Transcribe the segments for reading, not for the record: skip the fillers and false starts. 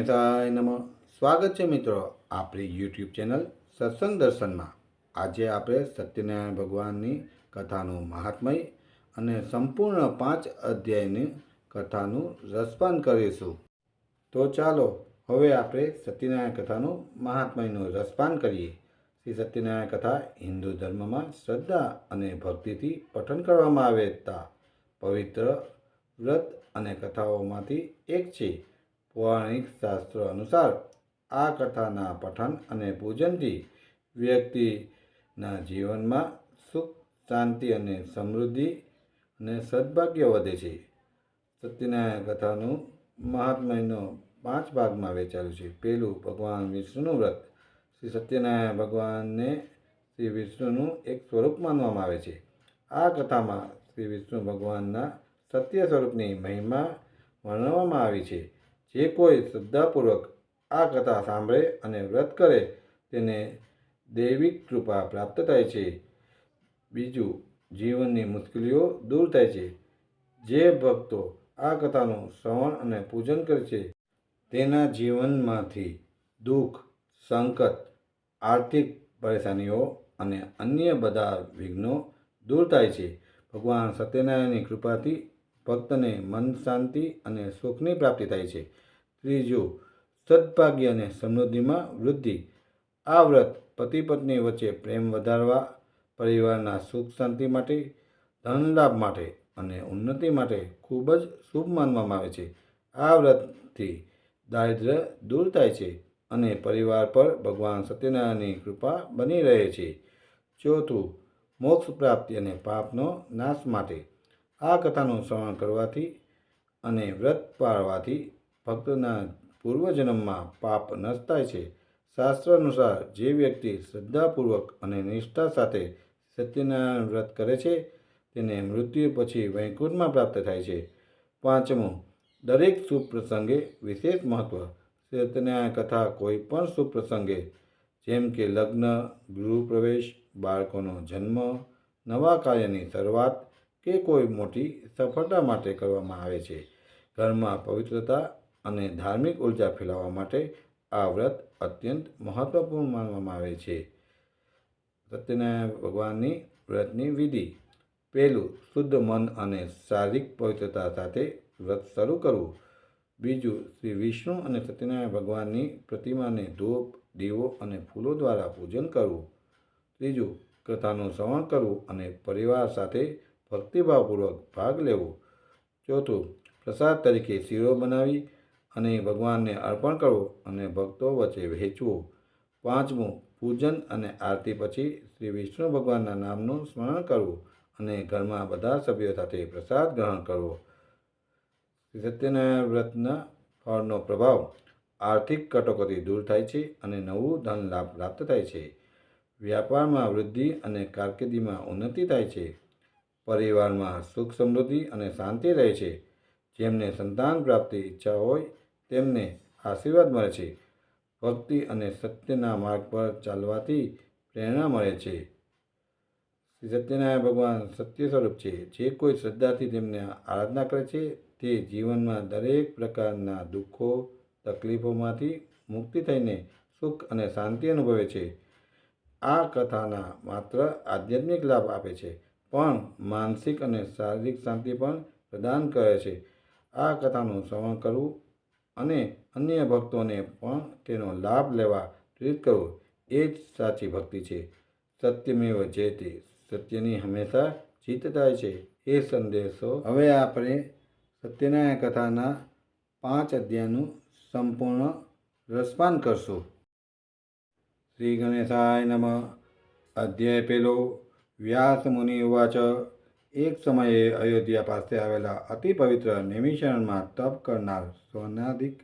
ગણેશાય નમઃ. સ્વાગત છે મિત્રો આપણી યુટ્યુબ ચેનલ સત્સંગ દર્શનમાં. આજે આપણે સત્યનારાયણ ભગવાનની કથાનું મહાત્મય અને સંપૂર્ણ 5 અધ્યાયની કથાનું રસપાન કરીશું. તો ચાલો હવે આપણે સત્યનારાયણ કથાનું મહાત્મયનું રસપાન કરીએ. શ્રી સત્યનારાયણ કથા હિન્દુ ધર્મમાં શ્રદ્ધા અને ભક્તિથી પઠન કરવામાં આવતા પવિત્ર વ્રત અને કથાઓમાંથી એક છે. પૌરાણિક શાસ્ત્રો અનુસાર આ કથાના પઠન અને પૂજનથી વ્યક્તિના જીવનમાં સુખ, શાંતિ અને સમૃદ્ધિ અને સદભાગ્ય વધે છે. સત્યનારાયણ કથાનું મહાત્મયનો 5 ભાગમાં વહેંચાયેલું છે. પહેલું, ભગવાન વિષ્ણુનું વ્રત. શ્રી સત્યનારાયણ ભગવાનને શ્રી વિષ્ણુનું એક સ્વરૂપ માનવામાં આવે છે. આ કથામાં શ્રી વિષ્ણુ ભગવાનના સત્ય સ્વરૂપની મહિમા વર્ણવવામાં આવી છે. જે કોઈ શ્રદ્ધાપૂર્વક આ કથા સાંભળે અને વ્રત કરે તેને દૈવિક કૃપા પ્રાપ્ત થાય છે. બીજું, જીવનની મુશ્કેલીઓ દૂર થાય છે. જે ભક્તો આ કથાનું શ્રવણ અને પૂજન કરે છે તેના જીવનમાંથી દુઃખ, સંકટ, આર્થિક પરેશાનીઓ અને અન્ય બધા વિઘ્નો દૂર થાય છે. ભગવાન સત્યનારાયણની કૃપાથી ભક્તને મન શાંતિ અને સુખની પ્રાપ્તિ થાય છે. ત્રીજું, સદભાગ્ય અને સમૃદ્ધિમાં વૃદ્ધિ. આ વ્રત પતિ પત્ની વચ્ચે પ્રેમ વધારવા, પરિવારના સુખ શાંતિ માટે, ધન લાભ માટે અને ઉન્નતિ માટે ખૂબ જ શુભ માનવામાં આવે છે. આ વ્રતથી દારિદ્ર્ય દૂર થાય છે અને પરિવાર પર ભગવાન સત્યનારાયણની કૃપા બની રહે છે. ચોથું, મોક્ષ પ્રાપ્તિ અને પાપનો નાશ માટે. આ કથાનું શ્રવણ કરવાથી અને વ્રત પાળવાથી ભક્તના પૂર્વજન્મમાં પાપ નષ્ટ થાય છે. શાસ્ત્ર અનુસાર જે વ્યક્તિ શ્રદ્ધાપૂર્વક અને નિષ્ઠા સાથે સત્યનારાયણ વ્રત કરે છે તેને મૃત્યુ પછી વૈકુંઠમાં પ્રાપ્ત થાય છે. પાંચમું, દરેક શુભ પ્રસંગે વિશેષ મહત્વ. સત્યનારાયણ કથા કોઈ પણ શુભ પ્રસંગે જેમ કે લગ્ન, ગૃહ પ્રવેશ, બાળકોનો જન્મ, નવા કાર્યની શરૂઆત કે કોઈ મોટી સફળતા માટે કરવામાં આવે છે. ઘરમાં પવિત્રતા અને ધાર્મિક ઉર્જા ફેલાવવા માટે આ વ્રત અત્યંત મહત્વપૂર્ણ માનવામાં આવે છે. સત્યનારાયણ ભગવાનની વ્રતની વિધિ. પહેલું, શુદ્ધ મન અને શારીરિક પવિત્રતા સાથે વ્રત શરૂ કરવું. બીજું, શ્રી વિષ્ણુ અને સત્યનારાયણ ભગવાનની પ્રતિમાને ધૂપ, દીવો અને ફૂલો દ્વારા પૂજન કરવું. ત્રીજું, કથાનું શ્રવણ કરવું અને પરિવાર સાથે ભક્તિભાવપૂર્વક ભાગ લેવો. ચોથું, પ્રસાદ તરીકે શીરો બનાવી અને ભગવાનને અર્પણ કરવો અને ભક્તો વચ્ચે વહેંચવો. પાંચમું, પૂજન અને આરતી પછી શ્રી વિષ્ણુ ભગવાનના નામનું સ્મરણ કરવું અને ઘરમાં બધા સભ્યો સાથે પ્રસાદ ગ્રહણ કરવો. સત્યનારાયણ વ્રતના ફળનો પ્રભાવ. આર્થિક કટોકટી દૂર થાય છે અને નવું ધન લાભ પ્રાપ્ત થાય છે. વ્યાપારમાં વૃદ્ધિ અને કારકિર્દીમાં ઉન્નતિ થાય છે. પરિવારમાં સુખ, સમૃદ્ધિ અને શાંતિ રહે છે. જેમને સંતાન પ્રાપ્તિ ઈચ્છા હોય તેમને આશીર્વાદ મળે છે. ભક્તિ અને સત્યના માર્ગ પર ચાલવાથી પ્રેરણા મળે છે. શ્રી સત્યનારાયણ ભગવાન સત્ય સ્વરૂપ છે. જે કોઈ શ્રદ્ધાથી તેમને આરાધના કરે છે તે જીવનમાં દરેક પ્રકારના દુઃખો, તકલીફોમાંથી મુક્તિ થઈને સુખ અને શાંતિ અનુભવે છે. આ કથાના માત્ર આધ્યાત્મિક લાભ આપે છે પણ માનસિક અને શારીરિક શાંતિ પણ પ્રદાન કરે છે. આ કથાનું શ્રવણ કરવું અને અન્ય ભક્તોને પણ તેનો લાભ લેવા પ્રેરિત કરવું એ જ સાચી ભક્તિ છે. સત્યમેવ જયતે. સત્યની હંમેશા જીત થાય છે એ સંદેશો. હવે આપણે સત્યનારાયણ કથાના 5 અધ્યાયનું સંપૂર્ણ રસપાન કરશું. શ્રી ગણેશાય નમઃ. અધ્યાય પહેલો. વ્યાસ મુનિ ઉવાચ. એક સમયે અયોધ્યા પાસે આવેલા અતિ પવિત્ર નૈમિષારણ્યમાં તપ કરનાર સૌનકાદિક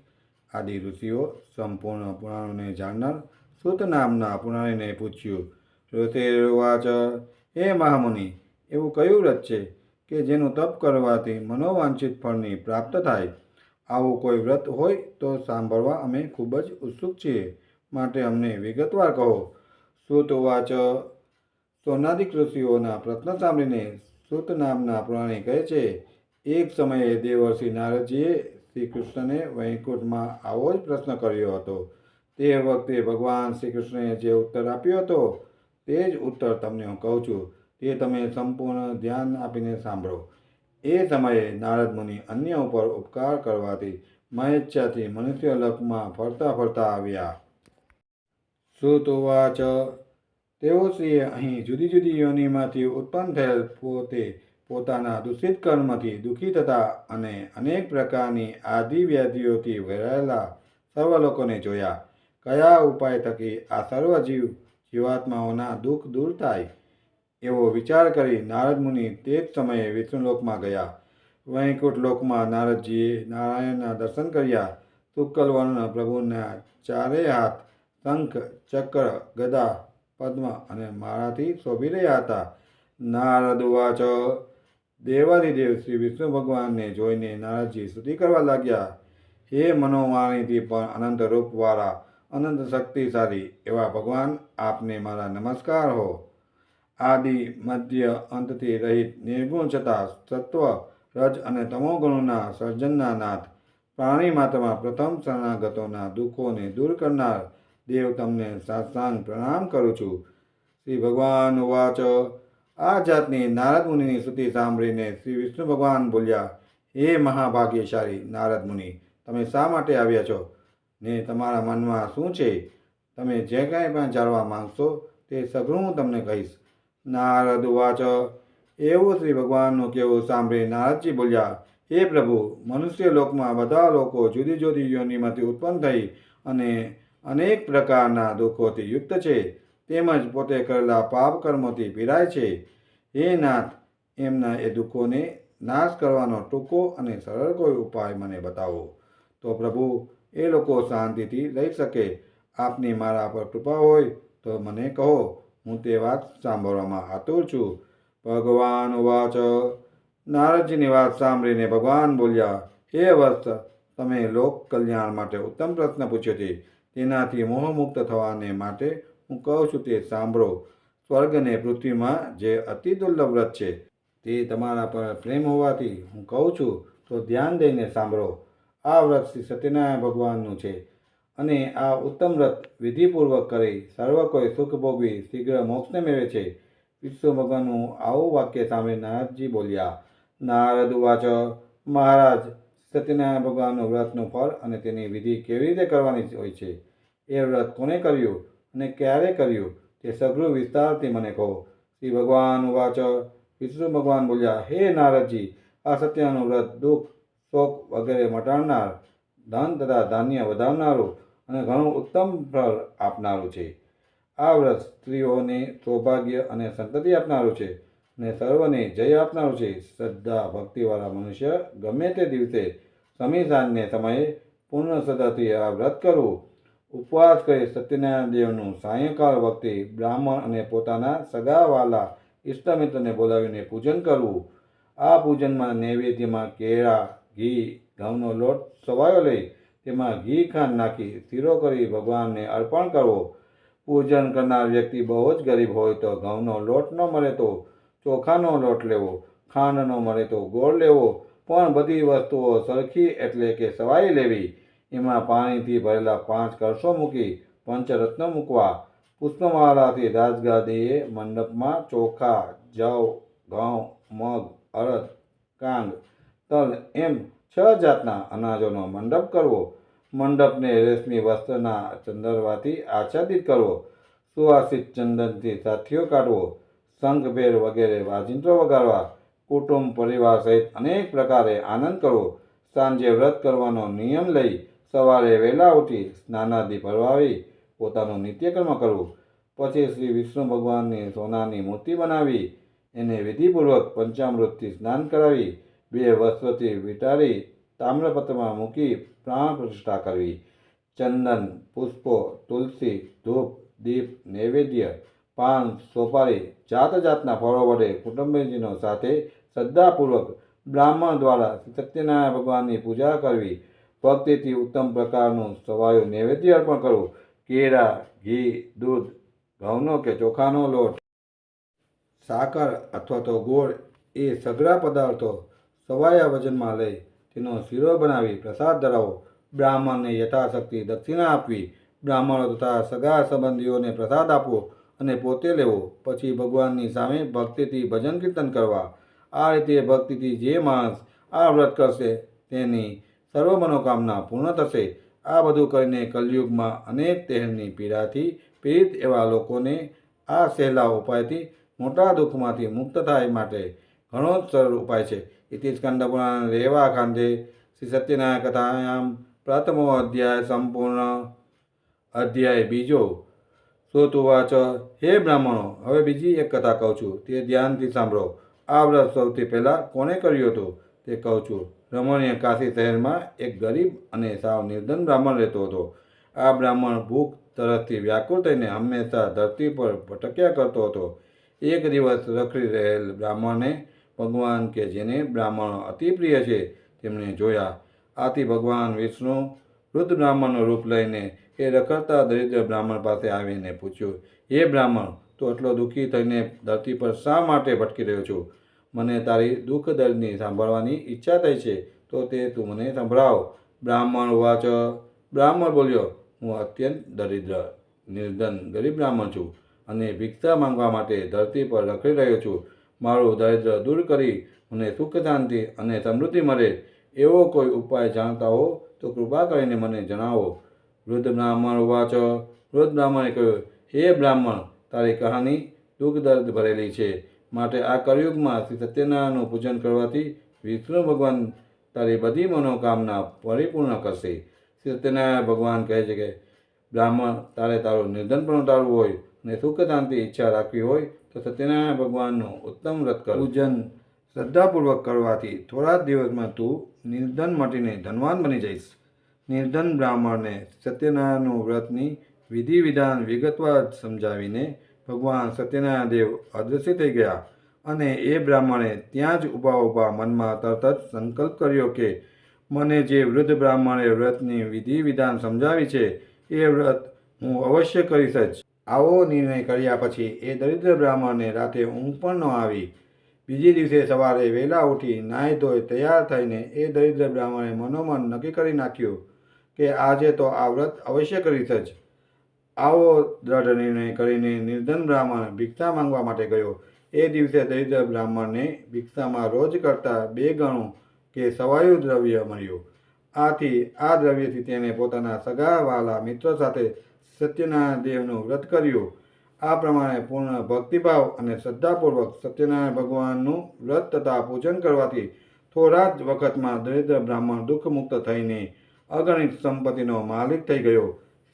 આદિ ઋષિઓ સંપૂર્ણ પુરાણોને જાણનાર સૂત નામના પુરાણીને પૂછ્યું. ઋષિર્વાચ. હે મહામુનિ, એવું કયું વ્રત છે કે જેનું તપ કરવાથી મનોવાંછિત ફળની પ્રાપ્ત થાય? આવું કોઈ વ્રત હોય તો સાંભળવા અમે ખૂબ જ ઉત્સુક છીએ, માટે અમને વિગતવાર કહો. સૂત ઉવાચ. સૌનકાદિક ઋષિઓના પ્રશ્ન સાંભળીને સૂત નામના પુરાણી કહે છે, એક સમયે દેવર્ષિ નારદજીએ શ્રી કૃષ્ણને વૈકુંઠમાં આવો જ પ્રશ્ન કર્યો હતો. તે વખતે ભગવાન શ્રી કૃષ્ણએ જે ઉત્તર આપ્યો હતો તે જ ઉત્તર તમને હું કહું છું. તે તમે સંપૂર્ણ ધ્યાન આપીને સાંભળો. એ સમયે નારદ મુનિ અન્ય ઉપર ઉપકાર કરવાથી મહેચ્છાથી મનુષ્ય લોકમાં ફરતા ફરતા આવ્યા. સુત ઉવાચ, તેઓ શ્રીએ અહીં જુદી જુદી યોનિમાંથી ઉત્પન્ન થયેલ પોતે પોતાના દૂષિત કર્મથી દુઃખી થતા અને અનેક પ્રકારની આદિ વ્યાધિઓથી ઘેરાયેલા સર્વ લોકોને જોયા. કયા ઉપાય થકી આ સર્વ જીવાત્માઓના દુઃખ દૂર થાય એવો વિચાર કરી નારદ મુનિ તે જ સમયે વિષ્ણુલોકમાં ગયા. વૈકુંઠ લોકમાં નારદજીએ નારાયણના દર્શન કર્યા. શુક્લ વર્ણ પ્રભુના ચારેય હાથ શંખ, ચક્ર, ગદા, પદ્મ અને માળાથી શોભી રહ્યા હતા. નારદ ઉવાચ, દેવાધિદેવ શ્રી વિષ્ણુ ભગવાનને જોઈને નારદજી સ્તુતિ કરવા લાગ્યા. હે મનોવાણીથી પણ અનંત રૂપવાળા, અનંત શક્તિશાળી એવા ભગવાન, આપને મારા નમસ્કાર હો. આદિ મધ્ય અંતથી રહિત નિર્ગુણ છતાં સત્વ, રજ અને તમો ગુણોના સર્જનના નાથ, પ્રાણી માત્રમાં પ્રથમ શરણાગતોના દુઃખોને દૂર કરનાર દેવ, તમને સાષ્ટાંગ પ્રણામ કરું છું. શ્રી ભગવાન ઉવાચ, આ જાતની નારદ મુનિની સ્તુતિ સાંભળીને શ્રી વિષ્ણુ ભગવાન બોલ્યા, હે મહાભાગ્યશાળી નારદ મુનિ, તમે શા માટે આવ્યા છો ને તમારા મનમાં શું છે? તમે જે કાંઈ પણ જાણવા માંગશો તે સઘળું હું તમને કહીશ. નારદ ઉવાચ, એવું શ્રી ભગવાનનું કહેવું સાંભળી નારદજી બોલ્યા, હે પ્રભુ, મનુષ્ય લોકમાં બધા લોકો જુદી જુદી યોનિમાંથી ઉત્પન્ન થઈ અને અનેક પ્રકારના દુઃખોથી યુક્ત છે, તેમજ પોતે કરેલા પાપ કર્મોથી પીડાય છે. હે નાથ, એમના એ દુઃખોને નાશ કરવાનો ટૂંકો અને સરળ કોઈ ઉપાય મને બતાવો, તો પ્રભુ એ લોકો શાંતિથી રહી શકે. આપની મારા પર કૃપા હોય તો મને કહો, હું તે વાત સાંભળવામાં આતુર છું. ભગવાન ઉવાચ, નારદજીની વાત સાંભળીને ભગવાન બોલ્યા, હે વત્સ, તમે લોક કલ્યાણ માટે ઉત્તમ પ્રશ્ન પૂછ્યો છે. તેનાથી મોહમુક્ત થવાને માટે હું કહું છું તે સાંભળો. સ્વર્ગ અને પૃથ્વીમાં જે અતિ દુર્લભ વ્રત છે તે તમારા પર પ્રેમ હોવાથી હું કહું છું, તો ધ્યાન દઈને સાંભળો. આ વ્રત શ્રી સત્યનારાયણ ભગવાનનું છે અને આ ઉત્તમ વ્રત વિધિપૂર્વક કરી સર્વ કોઈ સુખ ભોગવી શીઘ્ર મોક્ષને મેળવે છે. વિષ્ણુ ભગવાનનું આવું વાક્ય સાંભળી નારદજી બોલ્યા. નારદ ઉવાચ, મહારાજ, સત્યનારાયણ ભગવાનનું વ્રતનું ફળ અને તેની વિધિ કેવી રીતે કરવાની હોય છે, એ વ્રત કોને કર્યું અને ક્યારે કર્યું તે સઘળું વિસ્તારથી મને કહો. શ્રી ભગવાન ઉવાચ, વિષ્ણુ ભગવાન બોલ્યા, હે નારદજી, આ સત્યનું વ્રત દુઃખ, શોક વગેરે મટાડનાર, ધન તથા ધાન્ય વધારનારું અને ઘણું ઉત્તમ ફળ આપનારું છે. આ વ્રત સ્ત્રીઓને સૌભાગ્ય અને સંતતિ આપનારું છે અને સર્વને જય આપનારું છે. શ્રદ્ધા ભક્તિવાળા મનુષ્ય ગમે તે દિવસે સમી સાંજને સમયે પૂર્ણ શ્રદ્ધાથી આ વ્રત કરવું. ઉપવાસ કરી સત્યનારાયણ દેવનું સાયંકાળ વખતે બ્રાહ્મણ અને પોતાના સગા વાલા ઇષ્ટમિત્રને બોલાવીને પૂજન કરવું. આ પૂજનમાં નૈવેદ્યમાં કેળા, ઘી, ઘઉંનો લોટ સવાયો લઈ તેમાં ઘી ખાંડ નાખી શીરો કરી ભગવાનને અર્પણ કરવો. પૂજન કરનાર વ્યક્તિ બહુ જ ગરીબ હોય તો ઘઉંનો લોટ ન મળે તો ચોખાનો લોટ લેવો, ખાંડ ન મળે તો ગોળ લેવો, પણ બધી વસ્તુઓ સરખી એટલે કે સવાઈ લેવી. એમાં પાણીથી ભરેલા 5 કળશો મૂકી પંચરત્ન મૂકવા. પુષ્પમાળાથી રાજગાદીએ મંડપમાં ચોખા, જવ, ઘઉં, મગ, અડદ, કાંગ, તલ એમ 6 જાતના અનાજોનો મંડપ કરવો. મંડપને રેશમી વસ્ત્રના ચંદરવાથી આચ્છાદિત કરવો. સુવાસિત ચંદનથી સાથીઓ કાઢવો. શંખભેર વગેરે વાજિંત્રો વગાડવા. કુટુંબ પરિવાર સહિત અનેક પ્રકારે આનંદ કરવો. સાંજે વ્રત કરવાનો નિયમ લઈ સવારે વહેલા ઉઠી સ્નાનાદિ પરવાવી પોતાનું નિત્યકર્મ કરવું. પછી શ્રી વિષ્ણુ ભગવાનની સોનાની મૂર્તિ બનાવી એને વિધિપૂર્વક પંચામૃતથી સ્નાન કરાવી 2 વસ્ત્રોથી વીંટાળી તામ્રપત્રમાં મૂકી પ્રાણ પ્રતિષ્ઠા કરવી. ચંદન, પુષ્પો, તુલસી, ધૂપ, દીપ, નૈવેદ્ય, પાન, સોપારી, જાત જાતના ફળો વડે કુટુંબીજનો સાથે શ્રદ્ધાપૂર્વક બ્રાહ્મણ દ્વારા સત્યનારાયણ ભગવાનની પૂજા કરવી. ભક્તિથી ઉત્તમ પ્રકારનું સવાયું નૈવેદ્ય અર્પણ કરવું. કેળા, ઘી, દૂધ, ઘઉંનો કે ચોખાનો લોટ, સાકર અથવા તો ગોળ એ સઘળા પદાર્થો સવાયા વજનમાં લઈ તેનો શીરો બનાવી પ્રસાદ ધરાવો, બ્રાહ્મણને યથાશક્તિ દક્ષિણા આપવી, બ્રાહ્મણો તથા સગા સંબંધીઓને પ્રસાદ આપવો અને પોતે લેવો. પછી ભગવાનની સામે ભક્તિથી ભજન કીર્તન કરવા. આ રીતે ભક્તિથી જે માણસ આ વ્રત કરશે તેની સર્વ મનોકામના પૂર્ણ થશે. આ બધું કરીને કલયુગમાં અનેક દેહની પીડાથી પીડિત એવા લોકોને આ સહેલા ઉપાયથી મોટા દુઃખમાંથી મુક્ત થાય માટે ઘણો જ સરળ ઉપાય છે. ઇતિ સ્કંદ પુરાણ રેવા ખાંડે શ્રી સત્યનારાયણ કથાયામ પ્રથમો અધ્યાય સંપૂર્ણ. અધ્યાય બીજો. શ્રોતુવાચ. હે બ્રાહ્મણો, હવે બીજી એક કથા કહું છું, તે ધ્યાનથી સાંભળો. આ વ્રત સૌથી પહેલાં કોણે કર્યું હતું તે કહું છું. રમણીય કાશી શહેરમાં એક ગરીબ અને સાવ નિર્ધન બ્રાહ્મણ રહેતો હતો. આ બ્રાહ્મણ ભૂખ તરસથી વ્યાકુળ થઈને હંમેશા ધરતી પર ભટક્યા કરતો હતો. એક દિવસ રખડી રહેલ બ્રાહ્મણને ભગવાન કે જેને બ્રાહ્મણો અતિ પ્રિય છે તેમણે જોયા. આથી ભગવાન વિષ્ણુ વૃદ્ધ બ્રાહ્મણનું રૂપ લઈને એ રખડતા દરિદ્ર બ્રાહ્મણ પાસે આવીને પૂછ્યું, હે બ્રાહ્મણ, તું એટલો દુઃખી થઈને ધરતી પર શા માટે ભટકી રહ્યો છું? મને તારી દુઃખ દર્દની સાંભળવાની ઈચ્છા થઈ છે, તો તે તું મને સંભળાવ. બ્રાહ્મણ વાચ. બ્રાહ્મણ બોલ્યો, હું અત્યંત દરિદ્ર નિર્ધન ગરીબ બ્રાહ્મણ છું અને ભિક્ષા માંગવા માટે ધરતી પર રખડી રહ્યો છું. મારું દારિદ્ર્ય દૂર કરી મને સુખ શાંતિ અને સમૃદ્ધિ મળે એવો કોઈ ઉપાય જાણતા હો તો કૃપા કરીને મને જણાવો. વૃદ્ધ બ્રાહ્મણ વાચ. વૃદ્ધ બ્રાહ્મણે કહ્યું, હે બ્રાહ્મણ, તારી કહાની દુઃખ દર્દ ભરેલી છે, માટે આ કળયુગમાં શ્રી સત્યનારાયણનું પૂજન કરવાથી વિષ્ણુ ભગવાન તારી બધી મનોકામના પરિપૂર્ણ કરશે. શ્રી સત્યનારાયણ ભગવાન કહે છે કે બ્રાહ્મણ, તારે તારું નિર્ધનપણું ટાળવું હોય અને સુખ શાંતિ ઈચ્છા રાખવી હોય તો સત્યનારાયણ ભગવાનનું ઉત્તમ વ્રત કર. પૂજન શ્રદ્ધાપૂર્વક કરવાથી થોડા જ દિવસમાં તું નિર્ધન મટીને ધનવાન બની જઈશ. નિર્ધન બ્રાહ્મણને સત્યનારાયણનું વ્રતની વિધિ વિધાન વિગતવાર સમજાવીને ભગવાન સત્યનારાયણ દેવ અદૃશ્ય થઈ ગયા અને એ બ્રાહ્મણે ત્યાં જ ઊભા મનમાં તરત જ સંકલ્પ કર્યો કે મને જે વૃદ્ધ બ્રાહ્મણે વ્રતની વિધિ વિધાન સમજાવી છે એ વ્રત હું અવશ્ય કરીશ જ. આવો નિર્ણય કર્યા પછી એ દરિદ્ર બ્રાહ્મણને રાતે ઊંઘ પણ ન આવી. બીજે દિવસે સવારે વહેલા ઉઠી નાહી ધોઈ તૈયાર થઈને એ દરિદ્ર બ્રાહ્મણે મનોમન નક્કી કરી નાખ્યું કે આજે તો આ વ્રત અવશ્ય કરીશ જ. આવો દ્રઢ નિર્ણય કરીને નિર્ધન બ્રાહ્મણ ભિક્ષા માંગવા માટે ગયો. એ દિવસે દરિદ્ર બ્રાહ્મણને ભિક્ષામાં રોજ કરતાં 2 ગણું કે સવાયું દ્રવ્ય મળ્યું. આથી આ દ્રવ્યથી તેણે પોતાના સગા વહાલા મિત્રો સાથે સત્યનારાયણ દેવનું વ્રત કર્યું. આ પ્રમાણે પૂર્ણ ભક્તિભાવ અને શ્રદ્ધાપૂર્વક સત્યનારાયણ ભગવાનનું વ્રત તથા પૂજન કરવાથી થોડા જ વખતમાં દરિદ્ર બ્રાહ્મણ દુઃખમુક્ત થઈને અગણિત સંપત્તિનો માલિક થઈ ગયો.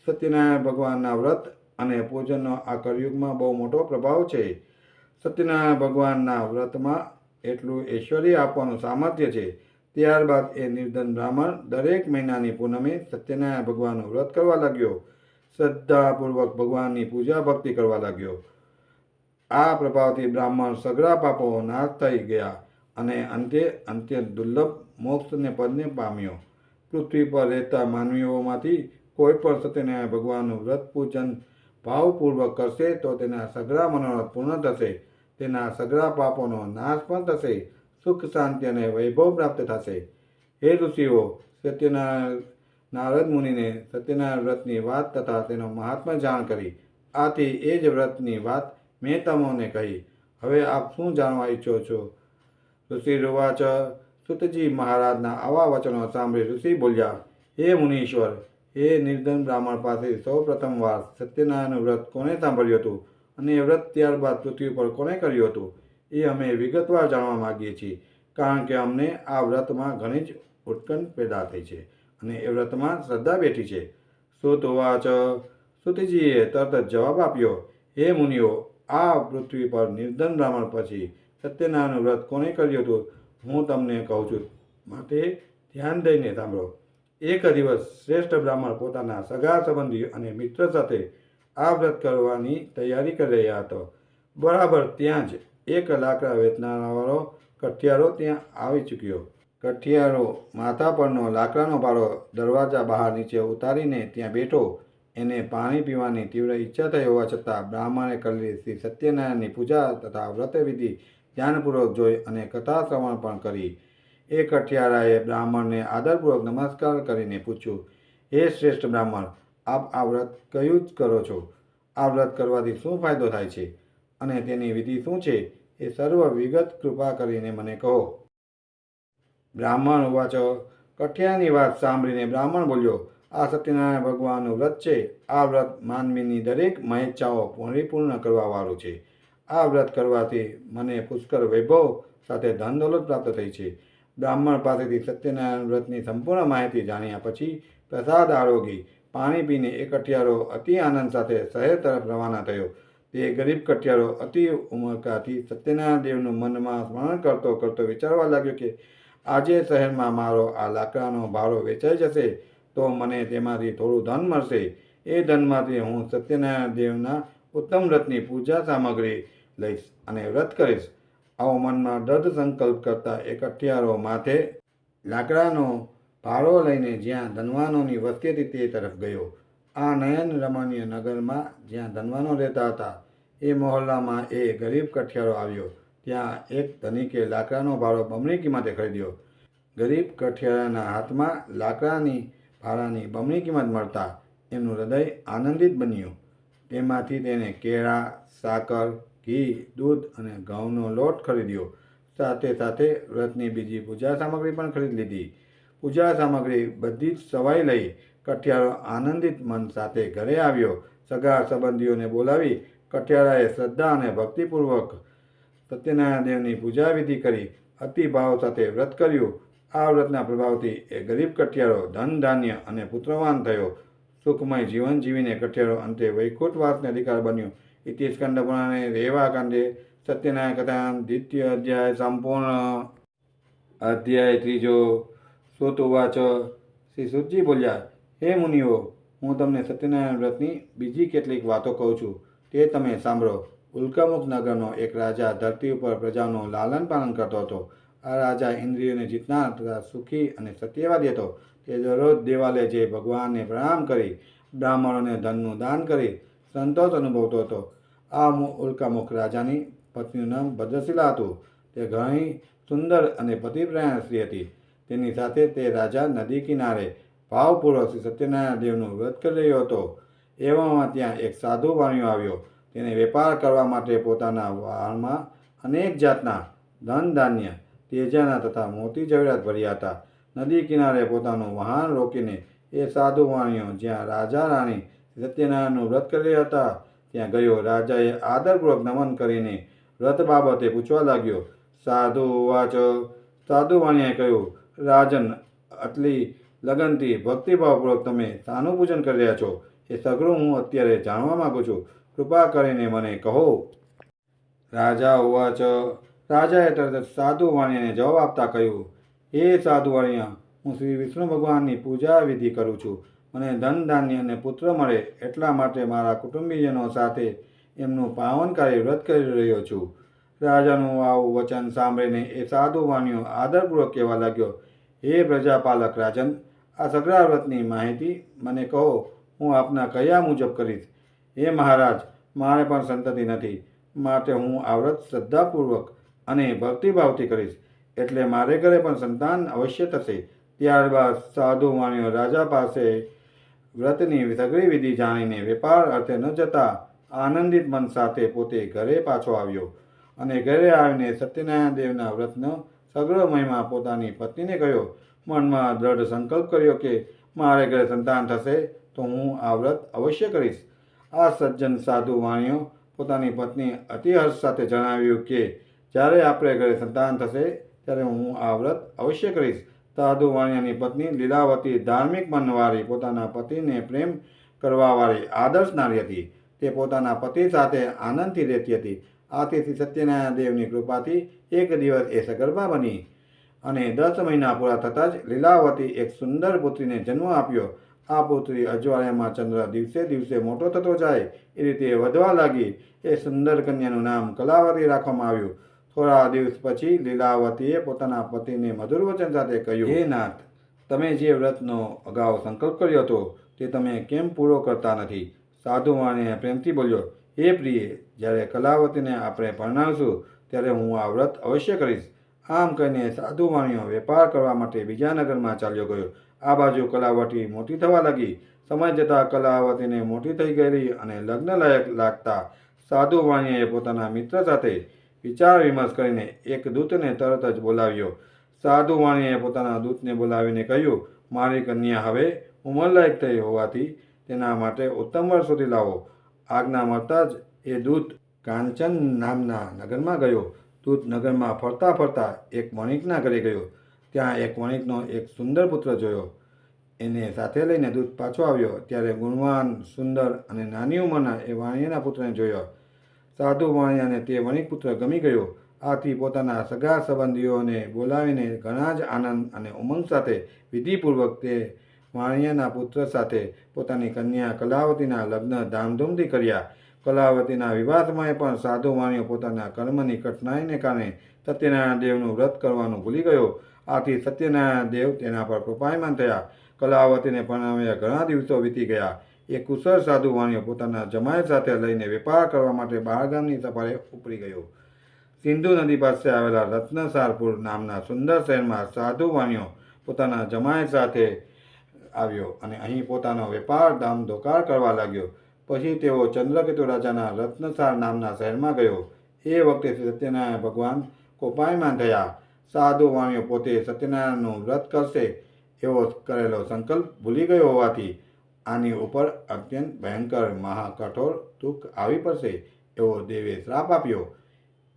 સત્યનારાયણ ભગવાનના વ્રત અને પૂજનનો આ કળયુગમાં બહુ મોટો પ્રભાવ છે. સત્યનારાયણ ભગવાનના વ્રતમાં એટલું ઐશ્વર્ય આપવાનું સામર્થ્ય છે. ત્યારબાદ એ નિર્ધન બ્રાહ્મણ દરેક મહિનાની પૂનમે સત્યનારાયણ ભગવાનનું વ્રત કરવા લાગ્યો. શ્રદ્ધાપૂર્વક ભગવાનની પૂજા ભક્તિ કરવા લાગ્યો. આ પ્રભાવથી બ્રાહ્મણ સઘળા પાપો નાશ થઈ ગયા અને અંતે અત્યંત દુર્લભ મોક્ષને પદને પામ્યો. પૃથ્વી પર રહેતા માનવીઓમાંથી કોઈ પણ સત્યનારાયણ ભગવાનનું વ્રત પૂજન ભાવપૂર્વક કરશે તો તેના સઘળા મનોરથ પૂર્ણ થશે, તેના સઘળા પાપોનો નાશ પણ થશે, સુખ શાંતિ અને વૈભવ પ્રાપ્ત થશે. હે ઋષિઓ, સત્યનારાયણ નારદ મુનિને સત્યનારાયણ વ્રતની વાત તથા તેનો મહાત્મ્ય જાણ કરી. આથી એ જ વ્રતની વાત મેં તમને કહી. હવે આપ શું જાણવા ઈચ્છો છો? ઋષિ રૂવાચ. સુતજી મહારાજના આવા વચનો સાંભળી ઋષિ બોલ્યા, હે મુનીશ્વર, એ નિર્ધન બ્રાહ્મણ પાસે સૌ પ્રથમવાર સત્યનારાયણનું વ્રત કોને સાંભળ્યું હતું અને એ વ્રત ત્યારબાદ પૃથ્વી પર કોને કર્યું હતું એ અમે વિગતવાર જાણવા માગીએ છીએ, કારણ કે અમને આ વ્રતમાં ઘણી જ ઉત્કંઠ પેદા થઈ છે અને એ વ્રતમાં શ્રદ્ધા બેઠી છે. સુતવાચ. સુતજીએ તરત જ જવાબ આપ્યો, હે મુનિઓ, આ પૃથ્વી પર નિર્ધન બ્રાહ્મણ પછી સત્યનારાયણનું વ્રત કોને કર્યું હતું હું તમને કહું છું, માટે ધ્યાન દઈને સાંભળો. એક દિવસ શ્રેષ્ઠ બ્રાહ્મણ પોતાના સગા સંબંધી અને મિત્ર સાથે આ વ્રત કરવાની તૈયારી કરી રહ્યા હતો. બરાબર ત્યાં જ એક લાકડા વેચનારાવાળો કઠિયારો ત્યાં આવી ચૂક્યો. કઠિયારો માથા પરનો લાકડાનો ભારો દરવાજા બહાર નીચે ઉતારીને ત્યાં બેઠો. એને પાણી પીવાની તીવ્ર ઈચ્છા થઈ હોવા છતાં બ્રાહ્મણે કરેલી શ્રી સત્યનારાયણની પૂજા તથા વ્રતવિધિ ધ્યાનપૂર્વક જોઈ અને કથા શ્રવણ પણ કરી. એ કઠિયારાએ બ્રાહ્મણને આદરપૂર્વક નમસ્કાર કરીને પૂછ્યું, હે શ્રેષ્ઠ બ્રાહ્મણ, આપ આ વ્રત કયું જ કરો છો? આ વ્રત કરવાથી શું ફાયદો થાય છે અને તેની વિધિ શું છે? એ સર્વ વિગત કૃપા કરીને મને કહો. બ્રાહ્મણ ઉવાચ. કઠિયાની વાત સાંભળીને બ્રાહ્મણ બોલ્યો, આ સત્યનારાયણ ભગવાનનું વ્રત છે. આ વ્રત માનવીની દરેક મહેચ્છાઓ પરિપૂર્ણ કરવાવાળું છે. આ વ્રત કરવાથી મને પુષ્કળ વૈભવ સાથે ધન દોલત પ્રાપ્ત થઈ છે. બ્રાહ્મણ પાસેથી સત્યનારાયણ વ્રતની સંપૂર્ણ માહિતી જાણ્યા પછી પ્રસાદ આરોગી પાણી પીને એ કઠિયારો અતિ આનંદ સાથે શહેર તરફ રવાના થયો. તે ગરીબ કઠિયારો અતિ ઉમળકાથી સત્યનારાયણ દેવનું મનમાં સ્મરણ કરતો કરતો વિચારવા લાગ્યો કે આજે શહેરમાં મારો આ લાકડાનો ભારો વેચાઈ જશે તો મને તેમાંથી થોડું ધન મળશે. એ ધનમાંથી હું સત્યનારાયણ દેવના ઉત્તમ વ્રતની પૂજા સામગ્રી લઈશ અને વ્રત કરીશ. આવો મનમાં દ્રઢ સંકલ્પ કરતા એ કઠિયારો માથે લાકડાનો ભારો લઈને જ્યાં ધનવાનોની વસ્તી હતી તે તરફ ગયો. આ નયન રમણીય નગરમાં જ્યાં ધનવાનો રહેતા હતા એ મહોલ્લામાં એ ગરીબ કઠિયારો આવ્યો. ત્યાં એક ધનિકે લાકડાનો ભારો બમણી કિંમતે ખરીદ્યો. ગરીબ કઠિયારાના હાથમાં લાકડાની ભારાની બમણી કિંમત મળતા એમનું હૃદય આનંદિત બન્યું. તેમાંથી તેને કેળા, સાકર, ઘી, દૂધ અને ઘઉંનો લોટ ખરીદ્યો. સાથે સાથે વ્રતની બીજી પૂજા સામગ્રી પણ ખરીદી લીધી. પૂજા સામગ્રી બધી જ સવાઈ લઈ કઠિયારો આનંદિત મન સાથે ઘરે આવ્યો. સગા સંબંધીઓને બોલાવી કઠિયારાએ શ્રદ્ધા અને ભક્તિપૂર્વક સત્યનારાયણ દેવની પૂજા વિધિ કરી અતિ ભાવ સાથે વ્રત કર્યું. આ વ્રતના પ્રભાવથી એ ગરીબ કઠિયારો ધન ધાન્ય અને પુત્રવાન થયો. સુખમય જીવન જીવીને કઠિયારો અંતે વૈકુંઠવાસને અધિકાર બન્યો. ઇતિ સ્કંદ પુરાણે રેવાકાંડે સત્યનારાયણ કથા દ્વિતીય અધ્યાય સંપૂર્ણ. અધ્યાય ત્રીજો. સુત ઉવાચ. શ્રી સુતજી બોલ્યા, હે મુનિઓ, હું તમને સત્યનારાયણ વ્રતની બીજી કેટલીક વાતો કહું છું, તે તમે સાંભળો. ઉલ્કામુખ નગરનો એક રાજા ધરતી ઉપર પ્રજાનું લાલન પાલન કરતો હતો. આ રાજા ઇન્દ્રિયોને જીતનાર તથા સુખી અને સત્યવાદી હતો. તે દરરોજ દેવાલય જઈ ભગવાનને પ્રણામ કરી બ્રાહ્મણોને ધનનું દાન કરી સંતોષ અનુભવતો હતો. આ ઉલ્કામુખ રાજાની પત્નીનું નામ ભદ્રશીલા હતું. તે ઘણી સુંદર અને પતિપ્રાયણ સ્ત્રી હતી. તેની સાથે તે રાજા નદી કિનારે ભાવપૂર્વક શ્રી સત્યનારાયણ દેવનું વ્રત કરી રહ્યો હતો. એવામાં ત્યાં એક સાધુ વાણિયો આવ્યો. તેને વેપાર કરવા માટે પોતાના વાહનમાં અનેક જાતના ધન ધાન્ય, તેજાના તથા મોતી જવેરાત ભર્યા હતા. નદી કિનારે પોતાનું વાહન રોકીને એ સાધુ વાણિયો જ્યાં રાજા રાણી સત્યનારાયણનું વ્રત કરી રહ્યા હતા ત્યાં ગયો. રાજાએ આદરપૂર્વક નમન કરીને વ્રત બાબતે પૂછવા લાગ્યો. સાધુ ઉવાચ. સાધુ વાણિયાએ કહ્યું, રાજન, આટલી લગનથી ભક્તિભાવપૂર્વક તમે શાનું પૂજન કરી રહ્યા છો એ સઘળું હું અત્યારે જાણવા માગું છું. કૃપા કરીને મને કહો. રાજા ઉવાચ. રાજાએ તરત જ સાધુ વાણિયાને જવાબ આપતા કહ્યું, હે સાધુ વાણિયા, હું શ્રી વિષ્ણુ ભગવાનની પૂજા વિધિ કરું છું. મને ધન ધાન્ય અને પુત્ર મળે એટલા માટે મારા કુટુંબીજનો સાથે એમનું પાવનકારી વ્રત કરી રહ્યો છું. રાજાનું આવું વચન સાંભળીને એ સાધુ વાણિયો આદરપૂર્વક કહેવા લાગ્યો, હે પ્રજાપાલક રાજન, આ સઘળા વ્રતની માહિતી મને કહો. હું આપના કહ્યા મુજબ કરીશ. હે મહારાજ, મારે પણ સંતતિ નથી, માટે હું આ વ્રત શ્રદ્ધાપૂર્વક અને ભક્તિભાવથી કરીશ, એટલે મારે ઘરે પણ સંતાન અવશ્ય થશે. ત્યારબાદ સાધુ વાણિયો રાજા પાસે વ્રતની સઘળી વિધિ જાણીને વેપાર અર્થે ન જતા આનંદિત મન સાથે પોતે ઘરે પાછો આવ્યો અને ઘરે આવીને સત્યનારાયણ દેવના વ્રતનો સઘળો મહિમા પોતાની પત્નીને કહ્યો. મનમાં દ્રઢ સંકલ્પ કર્યો કે મારે ઘરે સંતાન થશે તો હું આ વ્રત અવશ્ય કરીશ. આ સજ્જન સાધુ વાણિયો પોતાની પત્ની અતિ હર્ષ સાથે જણાવ્યું કે જ્યારે આપણે ઘરે સંતાન થશે ત્યારે હું આ વ્રત અવશ્ય કરીશ. સાધુ વાણિયાની પત્ની લીલાવતી ધાર્મિક મનવાળી, પોતાના પતિને પ્રેમ કરવાવાળી આદર્શ નારી હતી. તે પોતાના પતિ સાથે આનંદથી રહેતી હતી. આથી શ્રી સત્યનારાયણ દેવની કૃપાથી એક દિવસ એ સગર્ભા બની અને 10 મહિના પૂરા થતાં જ લીલાવતી એક સુંદર પુત્રીને જન્મ આપ્યો. આ પુત્રી અજવાળિયામાં ચંદ્ર દિવસે દિવસે મોટો થતો જાય એ રીતે વધવા લાગી. એ સુંદર કન્યાનું નામ કલાવતી રાખવામાં આવ્યું. થોડા દિવસ પછી લીલાવતીએ પોતાના પતિને મધુર વચન સાથે કહ્યું, હે નાથ, તમે જે વ્રતનો અગાઉ સંકલ્પ કર્યો હતો તે તમે કેમ પૂરો કરતા નથી? સાધુ વાણિયા પ્રેમથી બોલ્યો, હે પ્રિય, જ્યારે કલાવતીને આપણે પરણાવશું ત્યારે હું આ વ્રત અવશ્ય કરીશ. આમ કહીને સાધુ વાણિયો વેપાર કરવા માટે બીજા નગરમાં ચાલ્યો ગયો. આ બાજુ કલાવતી મોટી થવા લાગી. સમય જતાં કલાવતીને મોટી થઈ ગયેલી અને લગ્ન લાયક લાગતા સાધુ વાણિયાએ પોતાના મિત્ર સાથે વિચાર વિમર્શ કરીને એક દૂતને તરત જ બોલાવ્યો. સાધુ વાણિયાએ પોતાના દૂતને બોલાવીને કહ્યું, મારી કન્યા હવે ઉંમરલાયક થઈ હોવાથી તેના માટે ઉત્તમ વર શોધી લાવો. આજ્ઞા મળતા જ એ દૂત કાંચન નામના નગરમાં ગયો. દૂત નગરમાં ફરતા ફરતા એક વણિકના ઘરે ગયો. ત્યાં એક વણિકનો એક સુંદર પુત્ર જોયો. એને સાથે લઈને દૂત પાછો આવ્યો ત્યારે ગુણવાન, સુંદર અને નાની ઉંમરના એ વાણિયાના પુત્રને જોયો. સાધુ વાણિયાને તે વણિક પુત્ર ગમી ગયો. આથી પોતાના સગા સંબંધીઓને બોલાવીને ઘણા જ આનંદ અને ઉમંગ સાથે વિધિપૂર્વક તે વાણિયાના પુત્ર સાથે પોતાની કન્યા કલાવતીના લગ્ન ધામધૂમથી કર્યા. કલાવતીના વિવાહ સમયે પણ સાધુ વાણિયો પોતાના કર્મની કઠિનાઈને કારણે સત્યનારાયણ દેવનું વ્રત કરવાનું ભૂલી ગયો. આથી સત્યનારાયણ દેવ તેના પર કૃપાયમાન થયા. કલાવતીને પરણાવ્યા ઘણા દિવસો વીતી ગયા. એ કુશળ સાધુ વાણિયો પોતાના જમાઈ સાથે લઈને વેપાર કરવા માટે બહારગામની સફરે ઉપડી ગયો. સિંધુ નદી પાસે આવેલા રત્નસારપુર નામના સુંદર શહેરમાં સાધુ વાણિયો પોતાના જમાઈ સાથે આવ્યો અને અહીં પોતાનો વેપાર ધામધોકાર કરવા લાગ્યો. પછી તેઓ ચંદ્રકેતુ રાજાના રત્નસાર નામના શહેરમાં ગયો. એ વખતે સત્યનારાયણ ભગવાન કોપાયમાન થયા. સાધુ વાણિયો પોતે સત્યનારાયણનું વ્રત કરશે એવો કરેલો સંકલ્પ ભૂલી ગયો હોવાથી આની ઉપર અત્યંત ભયંકર મહાકઠોર દુઃખ આવી પડશે એવો દેવે શ્રાપ આપ્યો.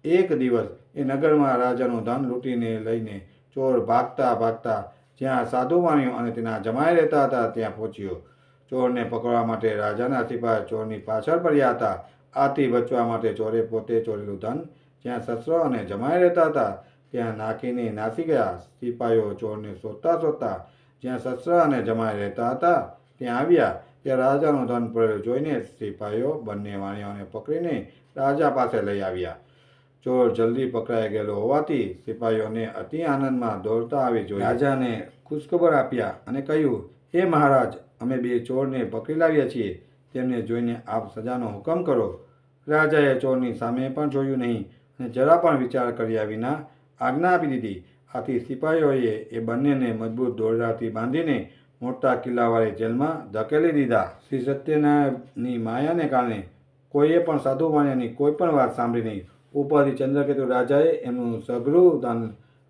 એક દિવસ એ નગરમાં રાજાનું ધન લૂંટીને લઈને ચોર ભાગતા ભાગતા જ્યાં સાધુ વાણિયો અને તેના જમાઈ રહેતા હતા ત્યાં પહોંચ્યો. ચોરને પકડવા માટે રાજાના સિપાઈ ચોરની પાછળ પડ્યા હતા. આથી બચવા માટે ચોરે પોતે ચોરેલું ધન જ્યાં સસરો અને જમાઈ રહેતા હતા ત્યાં નાખીને નાસી ગયા. સિપાઈઓ ચોરને શોધતા શોધતા જ્યાં સસરા અને જમાઈ રહેતા હતા ત્યાં આવ્યા. ત્યાં રાજાનું ધન પડેલું જોઈને સિપાઈઓ બંને વાણિયાઓને પકડીને રાજા પાસે લઈ આવ્યા. ચોર જલ્દી પકડાઈ ગયેલો હોવાથી સિપાઈઓને અતિ આનંદમાં દોડતા આવી જોઈ રાજાને ખુશખબર આપ્યા અને કહ્યું, હે મહારાજ, અમે બે ચોરને પકડી લાવ્યા છીએ. તેમને જોઈને આપ સજાનો હુકમ કરો. રાજાએ ચોરની સામે પણ જોયું નહીં અને જરા પણ વિચાર કર્યા વિના આજ્ઞા આપી દીધી. આથી સિપાહીઓએ એ બંનેને મજબૂત દોરડાથી બાંધીને મોટા કિલ્લાવાળી જેલમાં ધકેલી દીધા. શ્રી સત્યનારાયણની માયાને કારણે કોઈએ પણ સાધુ વાણિયાની કોઈ પણ વાત સાંભળી નહીં. ઉપરથી ચંદ્રકેતુ રાજાએ એમનું સઘળું ધન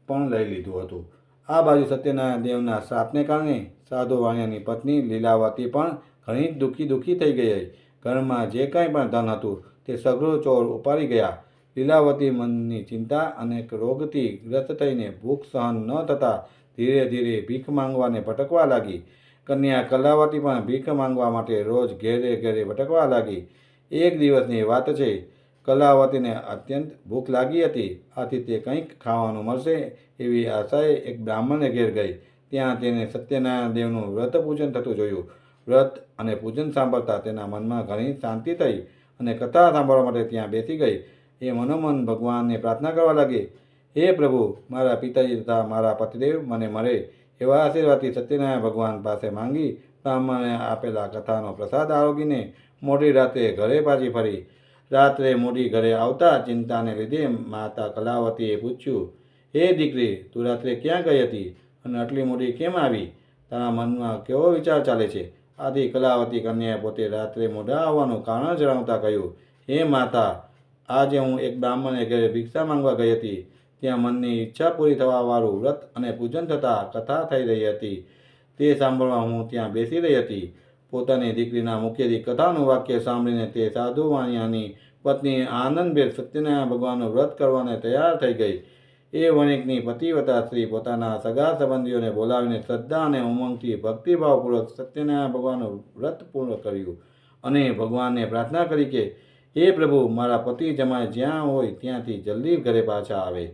પણ લઈ લીધું હતું. આ બાજુ સત્યનારાયણ દેવના શ્રાપને કારણે સાધુ વાણિયાની પત્ની લીલાવતી પણ ઘણી દુઃખી થઈ ગઈ. ઘરમાં જે કંઈ પણ ધન હતું તે સઘળું ચોર ઉપાડી ગયા. લીલાવતી મનની ચિંતા અને રોગથી ગ્રસ્ત થઈને ભૂખ સહન ન થતાં ધીરે ધીરે ભીખ માંગવાને ભટકવા લાગી. કન્યા કલાવતી પણ ભીખ માંગવા માટે રોજ ઘેરે ઘેરે ભટકવા લાગી. એક દિવસની વાત છે. કલાવતીને અત્યંત ભૂખ લાગી હતી. આથી તે કંઈક ખાવાનું મળશે એવી આશાએ એક બ્રાહ્મણને ઘેર ગઈ. ત્યાં તેને સત્યનારાયણ દેવનું વ્રત પૂજન થતું જોયું. વ્રત અને પૂજન સાંભળતા તેના મનમાં ઘણી શાંતિ થઈ અને કથા સાંભળવા માટે ત્યાં બેસી ગઈ. એ મનોમન ભગવાનને પ્રાર્થના કરવા લાગી, હે પ્રભુ, મારા પિતાજી તથા મારા પતિદેવ મને મળે એવા આશીર્વાદથી સત્યનારાયણ ભગવાન પાસે માંગી બ્રાહ્મણે આપેલા કથાનો પ્રસાદ આરોગીને મોડી રાતે ઘરે પાછી ફરી. રાત્રે મોડી ઘરે આવતા ચિંતાને લીધે માતા કલાવતીએ પૂછ્યું, હે દીકરી, તું રાત્રે ક્યાં ગઈ હતી અને આટલી મોડી કેમ આવી? તારા મનમાં કેવો વિચાર ચાલે છે? આથી કલાવતી કન્યાએ પોતે રાત્રે મોડા આવવાનું કારણ જણાવતા કહ્યું, હે માતા, આજે હું એક બ્રાહ્મણને ઘરે ભિક્ષા માંગવા ગઈ હતી. ત્યાં મનની ઈચ્છા પૂરી થવાવાળું વ્રત અને પૂજન થતાં કથા થઈ રહી હતી. તે સાંભળવા હું ત્યાં બેસી રહી હતી. પોતાની દીકરીના મુખેથી કથાનું વાક્ય સાંભળીને તે સાધુ વાણિયાની પત્ની આનંદભેર સત્યનારાયણ ભગવાનનું વ્રત કરવાને તૈયાર થઈ ગઈ. એ વણિકની પતિવ્રતા સ્ત્રી પોતાના સગા સંબંધીઓને બોલાવીને શ્રદ્ધા અને ઉમંગથી ભક્તિભાવપૂર્વક સત્યનારાયણ ભગવાનનું વ્રત પૂર્ણ કર્યું અને ભગવાનને પ્રાર્થના કરી કે, હે પ્રભુ, મારા પતિ જમાઈ જ્યાં હોય ત્યાંથી જલ્દી ઘરે પાછા આવે.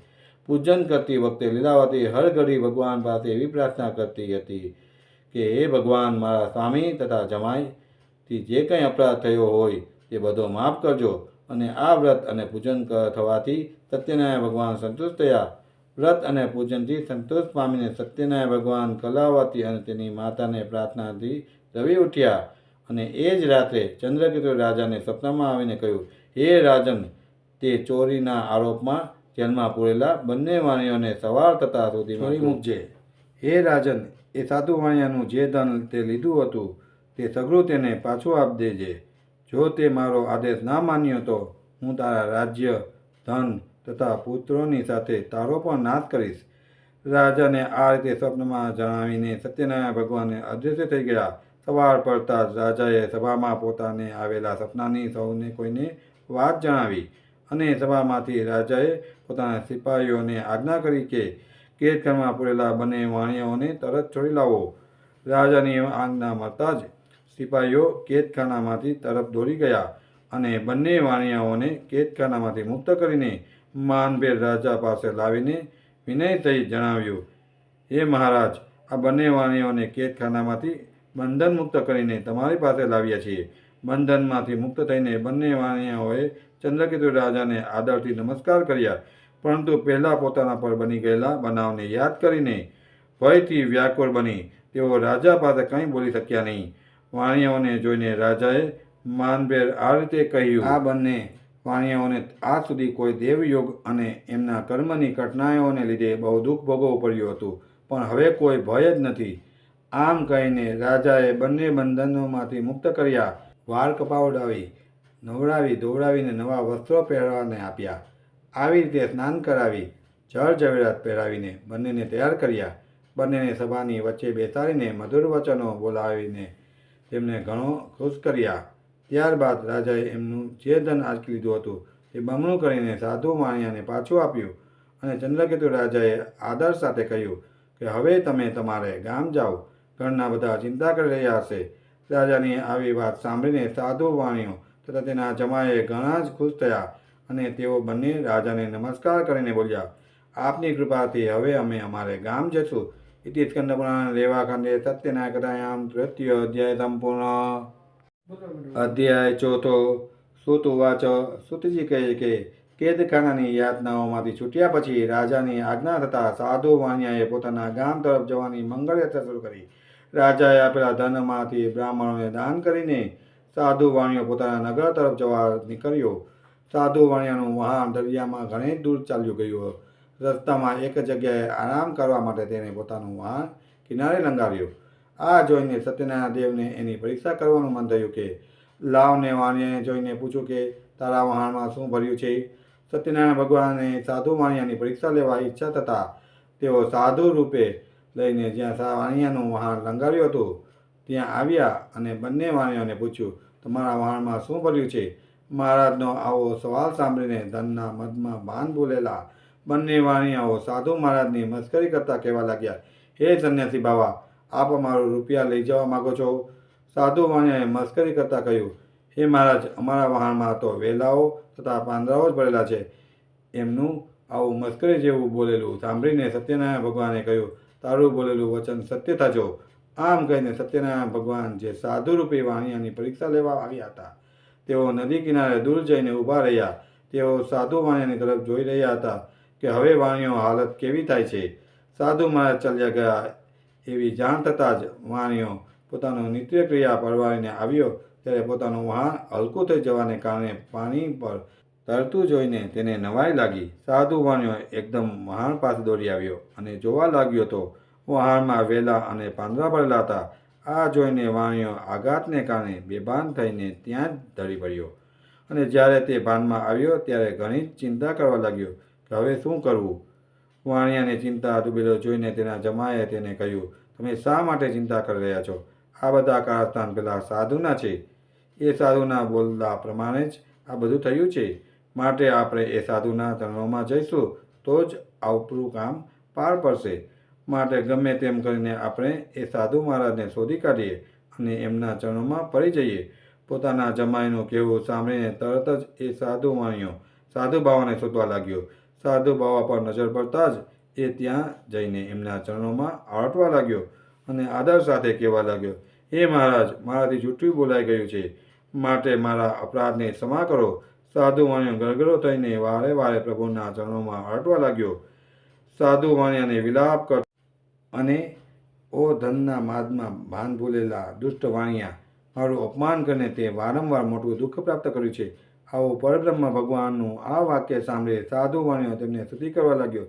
પૂજન કરતી વખતે લીલાવતી હર ઘડી ભગવાન પાસે એવી પ્રાર્થના કરતી હતી કે, હે ભગવાન, મારા સ્વામી તથા જમાઈથી જે કંઈ અપરાધ થયો હોય તે બધો માફ કરજો. અને આ વ્રત અને પૂજન થવાથી સત્યનારાયણ ભગવાન સંતુષ્ટ થયા. વ્રત અને પૂજનથી સંતોષ પામીને સત્યનારાયણ ભગવાન કલાવતી અને તેની માતાને પ્રાર્થનાથી રવી ઉઠ્યા અને એ જ રાત્રે ચંદ્રકેતુ રાજાને સ્વપ્નમાં આવીને કહ્યું, હે રાજન, તે ચોરીના આરોપમાં જેલમાં પૂરેલા બંને વાણિયોને સવાર થતાં સુધી છોડી મૂકજે. હે રાજન, એ સાધુ વાણિયાનું જે ધન તે લીધું હતું તે સગળું તેને પાછું આપી દેજે. જો તે મારો આદેશ ના માન્યો તો હું તારા રાજ્ય, ધન તથા પુત્રોની સાથે તારો પણ નાશ કરીશ. રાજાને આ રીતે સ્વપ્નમાં જણાવીને સત્યનારાયણ ભગવાન અદૃશ્ય થઈ ગયા. સવાર પડતા જ રાજાએ સભામાં પોતાને આવેલા સપનાની સૌને કોઈને વાત જણાવી અને સભામાંથી રાજાએ પોતાના સિપાહીઓને આજ્ઞા કરી કે કેદખાનામાં પૂરેલા બંને વાણિયાઓને તરત છોડી લાવો. રાજાની આજ્ઞા મળતા જ સિપાહીઓ કેદખાનામાંથી તરફ દોડી ગયા અને બંને વાણિયાઓને કેદખાનામાંથી મુક્ત કરીને માનભેર રાજા પાસે લાવીને વિનય સહિત જણાવ્યું, હે મહારાજ, આ બંને વાણિયાઓને કેદખાનામાંથી બંધન મુક્ત કરીને તમારી પાસે લાવ્યા છીએ. બંધનમાંથી મુક્ત થઈને બંને વાણિયાઓએ ચંદ્રકેતુ રાજાને આદરથી નમસ્કાર કર્યા, પરંતુ પહેલાં પોતાના પર બની ગયેલા બનાવને યાદ કરીને ભયથી વ્યાકુળ બની તેઓ રાજા પાસે કંઈ બોલી શક્યા નહીં. વાણિયાઓને જોઈને રાજાએ માનભેર આ રીતે કહ્યું, આ બંને વાણિયાઓને આજ સુધી કોઈ દેવયોગ અને એમના કર્મની કઠણાઈઓને લીધે બહુ દુઃખ ભોગવવું પડ્યું હતું, પણ હવે કોઈ ભય જ નથી. આમ કહીને રાજાએ બંને બંધનોમાંથી મુક્ત કર્યા. વાળ કપાવડાવી, નવડાવી ધોવડાવીને નવા વસ્ત્રો પહેરવાને આપ્યા. આવી રીતે સ્નાન કરાવી, જળ ઝવેરાત પહેરાવીને બંનેને તૈયાર કર્યા. બંનેને સભાની વચ્ચે બેસાડીને મધુર વચનો બોલાવીને તેમને ઘણો ખુશ કર્યા. ત્યારબાદ રાજાએ એમનું જે ધન આંચકી લીધું હતું તે બમણું કરીને સાધુ વાણિયાને પાછું આપ્યું અને ચંદ્રકેતુ રાજાએ આદર સાથે કહ્યું કે હવે તમે તમારે ગામ જાઓ. ઘરના બધા ચિંતા કરી રહ્યા હશે. રાજાની આવી વાત સાંભળીને સાધુ વાણિયો તથા તેના જમાઈએ ઘણા જ ખુશ થયા અને તેઓ બંને રાજાને નમસ્કાર કરીને બોલ્યા, આપની કૃપાથી હવે અમે અમારે ગામ જશું. ઇતિ સ્કંદ પુરાણ રેવાખંડે સત્યનારાયણ કથાયામ તૃતીય અધ્યાય સંપૂર્ણ. અધ્યાય ચોથો. સુત ઉવાચ. સુતજી કહે કે કેદખાનાની યાતનાઓમાંથી છૂટ્યા પછી રાજાની આજ્ઞા થતાં સાધુ વાણિયાએ પોતાના ગામ તરફ જવાની મંગળ યાત્રા શરૂ કરી. રાજાએ આપેલા ધનમાંથી બ્રાહ્મણોને દાન કરીને સાધુ વાણિયો પોતાના નગર તરફ જવા નીકળ્યો. સાધુ વાણિયાનું વહાણ દરિયામાં ઘણી દૂર ચાલ્યું ગયું. રસ્તામાં એક જગ્યાએ આરામ કરવા માટે તેણે પોતાનું વહાણ કિનારે લંગાવ્યું. આ જોઈને સત્યનારાયણ દેવને એની પરીક્ષા કરવાનું મન થયું કે લાવને વાણિયાને જોઈને પૂછ્યું કે તારા વહાણમાં શું ભર્યું છે. સત્યનારાયણ ભગવાને સાધુ વાણિયાની પરીક્ષા લેવા ઈચ્છા થતાં તેઓ સાધુ રૂપે લઈને જ્યાં વાણિયાનું વહાણ લંગાવ્યું હતું ત્યાં આવ્યા અને બંને વાણિયાઓને પૂછ્યું, તમારા વહાણમાં શું ભર્યું છે. મહારાજનો આવો સવાલ સાંભળીને ધનના મદમાં ભાન ભૂલેલા બંને વાણિયાઓ સાધુ મહારાજની મસ્કરી કરતા કહેવા લાગ્યા, હે સંન્યાસી બાવા, આપ અમારું રૂપિયા લઈ જવા માગો છો. સાધુ વાણિયાએ મસ્કરી કરતા કહ્યું, હે મહારાજ, અમારા વહાણમાં તો વેલાઓ તથા પાંદડાઓ જ ભરેલા છે. એમનું આવું મસ્કરી જેવું બોલેલું સાંભળીને સત્યનારાયણ ભગવાને કહ્યું, તારું બોલેલું વચન સત્ય થજો. આમ કહીને સત્યનારાયણ ભગવાન જે સાધુરૂપી વાણિયાની પરીક્ષા લેવા આવ્યા હતા તેઓ નદી કિનારે દૂર જઈને ઊભા રહ્યા. તેઓ સાધુ વાણિયાની તરફ જોઈ રહ્યા હતા કે હવે વાણિયો હાલત કેવી થાય છે. સાધુ મહારાજ ચાલ્યા ગયા એવી જાણ થતાં જ વાણિયો પોતાનો નિત્યક્રિયા પરવારીને આવ્યો ત્યારે પોતાનું વહાણ હલકું થઈ જવાને કારણે પાણી પર તરતું જોઈને તેને નવાઈ લાગી. સાધુ વાણિયો એકદમ વહાણ પાસે દોડી આવ્યો અને જોવા લાગ્યો તો વહાણમાં વેલા અને પાંદડા ભરેલા હતા. આ જોઈને વાણિયો આઘાતને કારણે બેભાન થઈને ત્યાં જ ઢળી પડ્યો અને જ્યારે તે ભાનમાં આવ્યો ત્યારે ઘણી ચિંતા કરવા લાગ્યો કે હવે શું કરવું. વાણિયાને ચિંતા ડૂબેલો જોઈને તેના જમાએ તેને કહ્યું, તમે શા માટે ચિંતા કરી રહ્યા છો. આ બધા કારસ્તાન પેલા સાધુના છે. એ સાધુના બોલતા પ્રમાણે જ આ બધું થયું છે. માટે આપણે એ સાધુના ચરણોમાં જઈશું તો જ આપણું કામ પાર પડશે. માટે ગમે તેમ કરીને આપણે એ સાધુ મહારાજને શોધી કાઢીએ અને એમના ચરણોમાં પડી જઈએ. પોતાના જમાઈનું કહેવું સાંભળીને તરત જ એ સાધુ વાણિયો સાધુ બાવાને શોધવા લાગ્યો. સાધુ બાવા પર નજર પડતા જ એ ત્યાં જઈને એમના ચરણોમાં આળટવા લાગ્યો અને આદર સાથે કહેવા લાગ્યો, હે મહારાજ, મારાથી જૂઠું બોલાઈ ગયું છે, માટે મારા અપરાધને ક્ષમા કરો. સાધુ વાણિયો ગળગળો થઈને વારે વારે પ્રભુના ચરણોમાં આળટવા લાગ્યો. સાધુ વાણિયાને વિલાપ કરતો અને ઓ ધનના માદમાં ભાન ભૂલેલા દુષ્ટ વાણિયા, મારું અપમાન કરીને તે વારંવાર મોટું દુઃખ પ્રાપ્ત કર્યું છે. આવો પરબ્રહ્મ ભગવાનનું આ વાક્ય સાંભળી સાધુ વાણિયો તેમને સ્તુતિ કરવા લાગ્યો.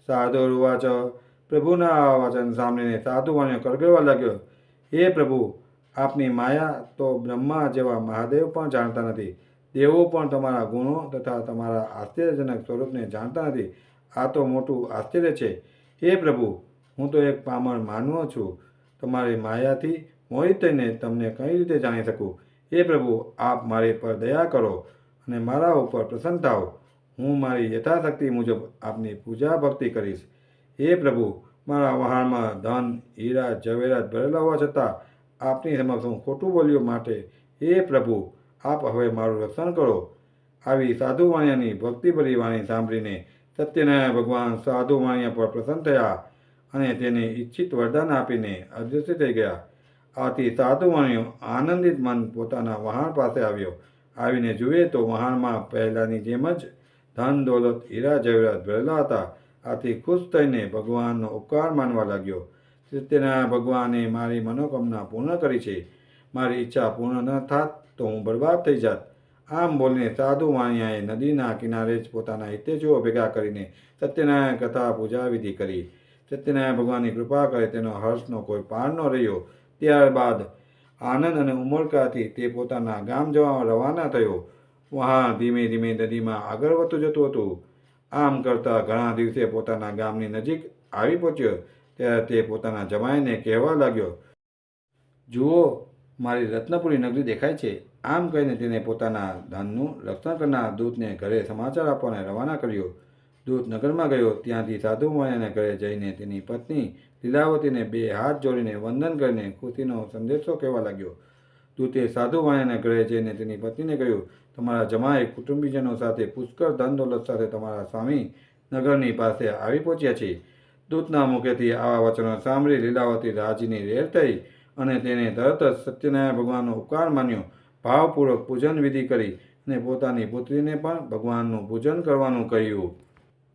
સાધુરુવાચ, પ્રભુના આ વચન સાંભળીને સાધુ વાણિયો કળગળવા લાગ્યો. હે પ્રભુ, આપની માયા તો બ્રહ્મા જેવા મહાદેવ પણ જાણતા નથી. દેવો પણ તમારા ગુણો તથા તમારા આશ્ચર્યજનક સ્વરૂપને જાણતા નથી. આ તો મોટું આશ્ચર્ય છે. હે પ્રભુ, હું તો એક પામર માનવો છું. તમારી માયાથી મોહિત થઈને તમને કઈ રીતે જાણી શકું? હે પ્રભુ, આપ મારી પર દયા કરો અને મારા ઉપર પ્રસન્ન થાઓ. હું મારી યથાશક્તિ મુજબ આપની પૂજા ભક્તિ કરીશ. હે પ્રભુ, મારા વહાણમાં ધન, હીરા, ઝવેરાત ભરેલા હોવા છતાં આપની સમક્ષ હું ખોટું બોલ્યો માટે હે પ્રભુ, આપ હવે મારું રક્ષણ કરો. આવી સાધુ વાણિયાની ભક્તિભરી વાણી સાંભળીને સત્યનારાયણ ભગવાન સાધુ વાણિયા પર પ્રસન્ન થયા અને તેને ઈચ્છિત વરદાન આપીને અદૃશ્ય થઈ ગયા. આથી સાધુ વાણિયો આનંદિત મન પોતાના વહાણ પાસે આવ્યો. આવીને જુએ તો વહાણમાં પહેલાંની જેમ જ ધન, દોલત, હીરા, જવેરાત ભરેલા હતા. આથી ખુશ થઈને ભગવાનનો ઉપકાર માનવા લાગ્યો. સત્યનારાયણ ભગવાને મારી મનોકામના પૂર્ણ કરી છે. મારી ઈચ્છા પૂર્ણ ન થાત તો હું બરબાદ થઈ જાત. આમ બોલીને સાધુ વાણિયાએ નદીના કિનારે જ પોતાના હિતેશુઓ ભેગા કરીને સત્યનારાયણ કથા પૂજા વિધિ કરી. સત્યનારાયણ ભગવાનની કૃપા કરે તેનો હર્ષનો કોઈ પાર ન રહ્યો. ત્યારબાદ આનંદ અને ઉમળકાથી તે પોતાના ગામ જવા રવાના થયો. વહાણ ધીમે ધીમે નદીમાં આગળ વધતું જતું હતું. આમ કરતાં ઘણા દિવસે પોતાના ગામની નજીક આવી પહોંચ્યો. ત્યારે તે પોતાના જમાઈને કહેવા લાગ્યો, જુઓ, મારી રત્નપુરી નગરી દેખાય છે. આમ કહીને તેને પોતાના ધનનું રક્ષણ કરનાર દૂતને ઘરે સમાચાર આપવાને રવાના કર્યો. દૂત નગરમાં ગયો. ત્યાંથી સાધુ વાણિયાના ઘરે જઈને તેની પત્ની લીલાવતીને બે હાથ જોડીને વંદન કરીને ખુશીનો સંદેશો કહેવા લાગ્યો. દૂતે સાધુ વાણિયાના ઘરે જઈને તેની પત્નીને કહ્યું, તમારા જમાઈ કુટુંબીજનો સાથે પુષ્કળ ધન દોલત સાથે તમારા સ્વામી નગરની પાસે આવી પહોંચ્યા છે. દૂતના મુખેથી આવા વચનો સાંભળી લીલાવતી રાજીની રેર થઈ અને તેને તરત જ સત્યનારાયણ ભગવાનનો ઉપકાર માન્યો. ભાવપૂર્વક પૂજન વિધિ કરી અને પોતાની પુત્રીને પણ ભગવાનનું પૂજન કરવાનું કહ્યું.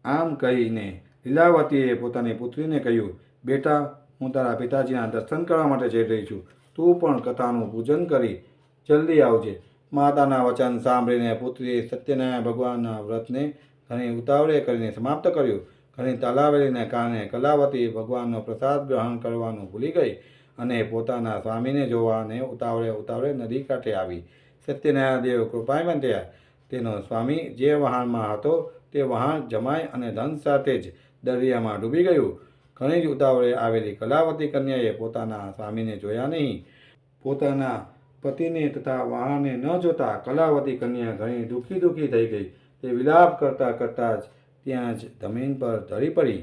આમ કહીને લીલાવતીએ પોતાની પુત્રીને કહ્યું, બેટા, હું તારા પિતાજીના દર્શન કરવા માટે જઈ રહી છું. તું પણ કથાનું પૂજન કરી જલ્દી આવજે. માતાના વચન સાંભળીને પુત્રીએ સત્યનારાયણ ભગવાનના વ્રતને ઘણી ઉતાવળે કરીને સમાપ્ત કર્યું. ઘણી તાલાવેલીને કારણે કલાવતી ભગવાનનો પ્રસાદ ગ્રહણ કરવાનું ભૂલી ગઈ અને પોતાના સ્વામીને જોવાને ઉતાવળે નદી કાંઠે આવી. સત્યનારાયણ દેવ કૃપાયમાન થયા. તેનો સ્વામી જે વહાણમાં હતો તે વહાણ જમાઈ અને ધન સાથે જ દરિયામાં ડૂબી ગયું. ઘણી જ ઉતાવળે આવેલી કલાવતી કન્યાએ પોતાના સ્વામીને જોયા નહીં. પોતાના પતિને તથા વહાણને ન જોતા કલાવતી કન્યા ઘણી દુઃખી થઈ ગઈ. તે વિલાપ કરતાં કરતાં જ ત્યાં જ જમીન પર ઢળી પડી.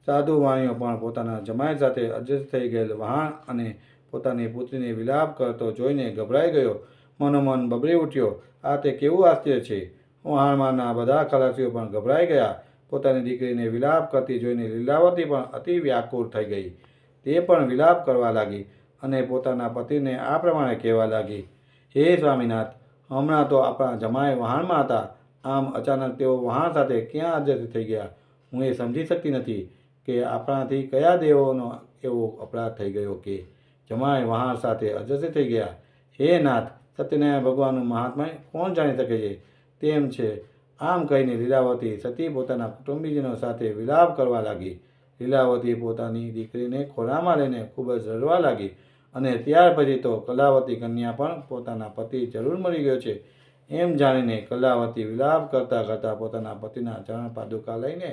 સાધુ વાણિયો પણ પોતાના જમાઈ સાથે અદૃશ્ય થઈ ગયેલ વહાણ અને પોતાની પુત્રીને વિલાપ કરતો જોઈને ગભરાઈ ગયો. મનોમન બબડી ઉઠ્યો, આ તે કેવું આશ્ચર્ય છે! વહાણમાંના બધા ખલાસીઓ પણ ગભરાઈ ગયા. પોતાની દીકરીને વિલાપ કરતી જોઈને લીલાવતી પણ અતિ વ્યાકુળ થઈ ગઈ. તે પણ વિલાપ કરવા લાગી અને પોતાના પતિને આ પ્રમાણે કહેવા લાગી, હે સ્વામીનાથ, હમણાં તો આપણા જમાઈ વહાણમાં હતા. આમ અચાનક તેઓ વહાણ સાથે ક્યાં અદૃશ્ય થઈ ગયા? હું એ સમજી શકતી નથી કે આપણાથી કયા દેવોનો એવો અપરાધ થઈ ગયો કે જમાઈ વહાણ સાથે અદૃશ્ય થઈ ગયા. હે નાથ, સત્યનારાયણ ભગવાનનું મહાત્મ્ય કોણ જાણી શકે છે? તેમ છે. આમ કહીને લીલાવતી સતી પોતાના કુટુંબીજનો સાથે વિલાપ કરવા લાગી. લીલાવતી પોતાની દીકરીને ખોળામાં લઈને ખૂબ જ રડવા લાગી અને ત્યાર પછી તો કલાવતી કન્યા પણ પોતાના પતિ જરૂર મરી ગયો છે એમ જાણીને કલાવતી વિલાપ કરતાં કરતાં પોતાના પતિના ચરણ પાદુકા લઈને